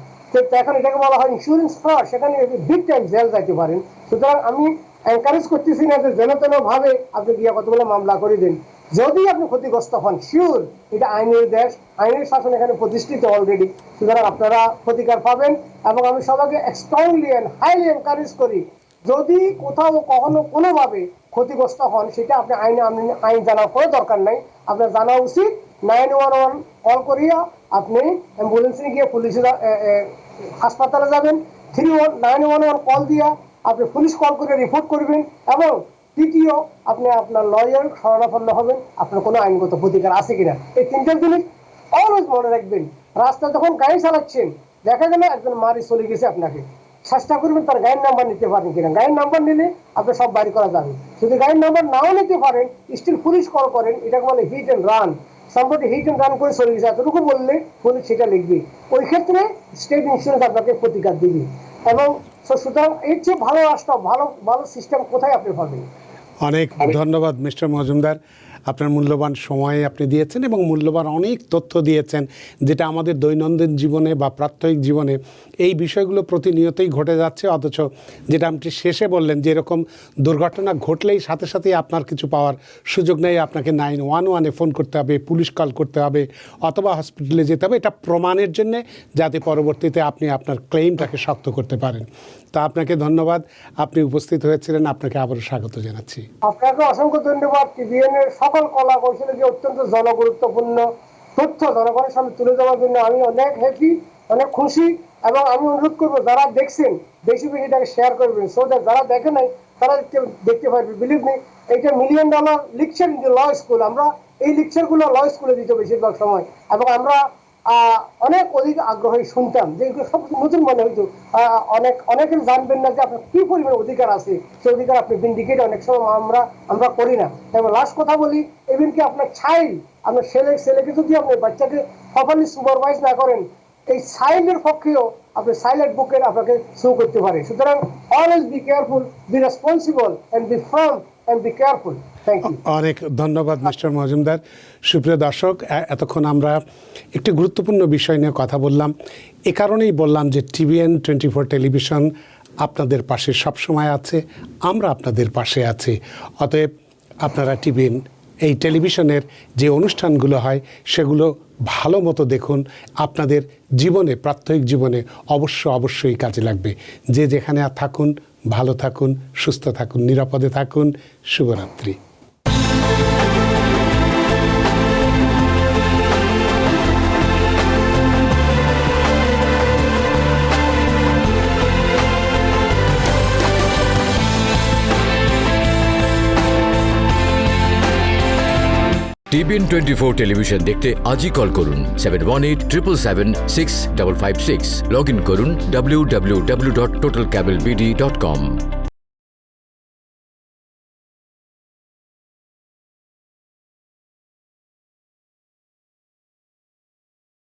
তো এখন এটাকে বলা হয় ইন্স্যুরেন্স ফ্রড, সেখানে বিগ টাইম জেল যাইতে পারেন। সুতরাং আমি এনকারেজ করতেছি না যে যেন তেন ভাবে আপনি গিয়ে কতগুলো মামলা করে দিন। যদি আপনি ক্ষতিগ্রস্ত হন, শিওর এটা আইনের দেশ, আইনের শাসন এখানে প্রতিষ্ঠিত অলরেডি, সুতরাং আপনারা প্রতিকার পাবেন। এবং আমি সবাইকে স্ট্রংলি এন্ড হাইলি এনকারেজ করি, যদি কোথাও কখনো কোনোভাবে ক্ষতিগ্রস্ত হন, সেটা আপনি আইন জানার কোনো দরকার নাই। আপনার জানা উচিত 911 কল করিয়া আপনি অ্যাম্বুলেন্সে গিয়ে পুলিশের হাসপাতালে যাবেন, 911 কল দিয়া আপনি পুলিশ কল করে রিপোর্ট করবেন, এবং তৃতীয় আপনি আপনার লয়ার শরণাপন্ন হবেন, আপনার কোনো আইনগত প্রতিকার আছে কিনা। এই তিনটা জিনিস অলওয়েজ মনে রাখবেন। রাস্তায় যখন গাড়ি চালাচ্ছেন, দেখা গেল একজন মারি চলে গেছে, আপনাকে চেষ্টা করবেন তার গাড়ির নাম্বার নিতে পারেন কিনা। গাড়ির নাম্বার নিলে আপনি সব বাড়ি করা যাবে। যদি গাড়ির নাম্বার নাও নিতে পারেন, স্টিল পুলিশ কল করেন, এটাকে বলে হিট এন্ড রান। সম্পত্তি হিট এন্ড রান করে চলে গেছে, এতটুকু বললে পুলিশ সেটা লিখবে। ওই ক্ষেত্রে স্টেট ইন্স্যুরেন্স আপনাকে প্রতিকার দিবে। এবং সুতরাং এর চেয়ে ভালো রাষ্ট্র, ভালো সিস্টেম কোথায় আপনি পাবেন। অনেক ধন্যবাদ মিস্টার মজুমদার, আপনার মূল্যবান সময় আপনি দিয়েছেন এবং মূল্যবান অনেক তথ্য দিয়েছেন, যেটা আমাদের দৈনন্দিন জীবনে বা প্রাত্যহিক জীবনে এই বিষয়গুলো প্রতিনিয়তই ঘটে যাচ্ছে। অথচ যেটা আপনি শেষে বললেন যে এরকম দুর্ঘটনা ঘটলেই সাথে সাথেই আপনার কিছু পাওয়ার সুযোগ নেই, আপনাকে 911-এ ফোন করতে হবে, পুলিশ কল করতে হবে, অথবা হসপিটালে যেতে হবে, এটা প্রমাণের জন্যে, যাতে পরবর্তীতে আপনি আপনার ক্লেইমটাকে শক্ত করতে পারেন। তা আপনাকে ধন্যবাদ, আপনি উপস্থিত হয়েছিলেন, আপনাকে আবারও স্বাগত জানাচ্ছি। আপনাকে অসংখ্য ধন্যবাদ। টিভিএন এর সকল কলা কৌশলে যে অত্যন্ত জনগুরুত্বপূর্ণ তথ্য জনগণের সামনে তুলে দেওয়ার জন্য আমি অনেক হ্যাপি, অনেক খুশি। এবং আমি অনুরোধ করবো, যারা দেখছেন বেশি বেশি এটাকে শেয়ার করবেন, সো দ্যাট যারা দেখে নাই তারা দেখতে পারবে। বিলিভ মি, এইটা $1 million lecture in law school, আমরা এই লেকচারগুলো ল স্কুলে দিত বেশিরভাগ সময়, এবং আমরা অনেক অধিক আগ্রহী শুনতাম, যে এগুলো সব নতুন মনে হইতো। অনেকে জানবেন না যে আপনার কি পরিমাণ অধিকার আছে, সেই অধিকার আপনি ভিন্ডিকেট অনেক সময় আমরা করি না। এবং লাস্ট কথা বলি, ইভেন কি আপনার চাইল্ড, আপনার ছেলেকে যদি আপনি বাচ্চাকে প্রপারলি সুপারভাইজ না করেন, এই চাইল্ডের পক্ষেও আপনি সাইলেন্ট বুকের আপনাকে শো করতে পারে। সুতরাং always be careful, be responsible and be firm and be careful. অনেক ধন্যবাদ মিস্টার মজুমদার। সুপ্রিয় দর্শক, এতক্ষণ আমরা একটি গুরুত্বপূর্ণ বিষয় নিয়ে কথা বললাম। এ কারণেই বললাম যে TVN 24 টেলিভিশন আপনাদের পাশে সবসময় আছে, আমরা আপনাদের পাশে আছি। অতএব আপনারা TVN এই টেলিভিশনের যে অনুষ্ঠানগুলো হয় সেগুলো ভালো মতো দেখুন, আপনাদের জীবনে, প্রাত্যহিক জীবনে অবশ্যই কাজে লাগবে। যে যেখানে থাকুন, ভালো থাকুন, সুস্থ থাকুন, নিরাপদে থাকুন। শুভরাত্রি। TVN 24 টেলিভিশন দেখতে আজই কল করুন 7187776556। লগ ইন করুন www.totalcablebd.com।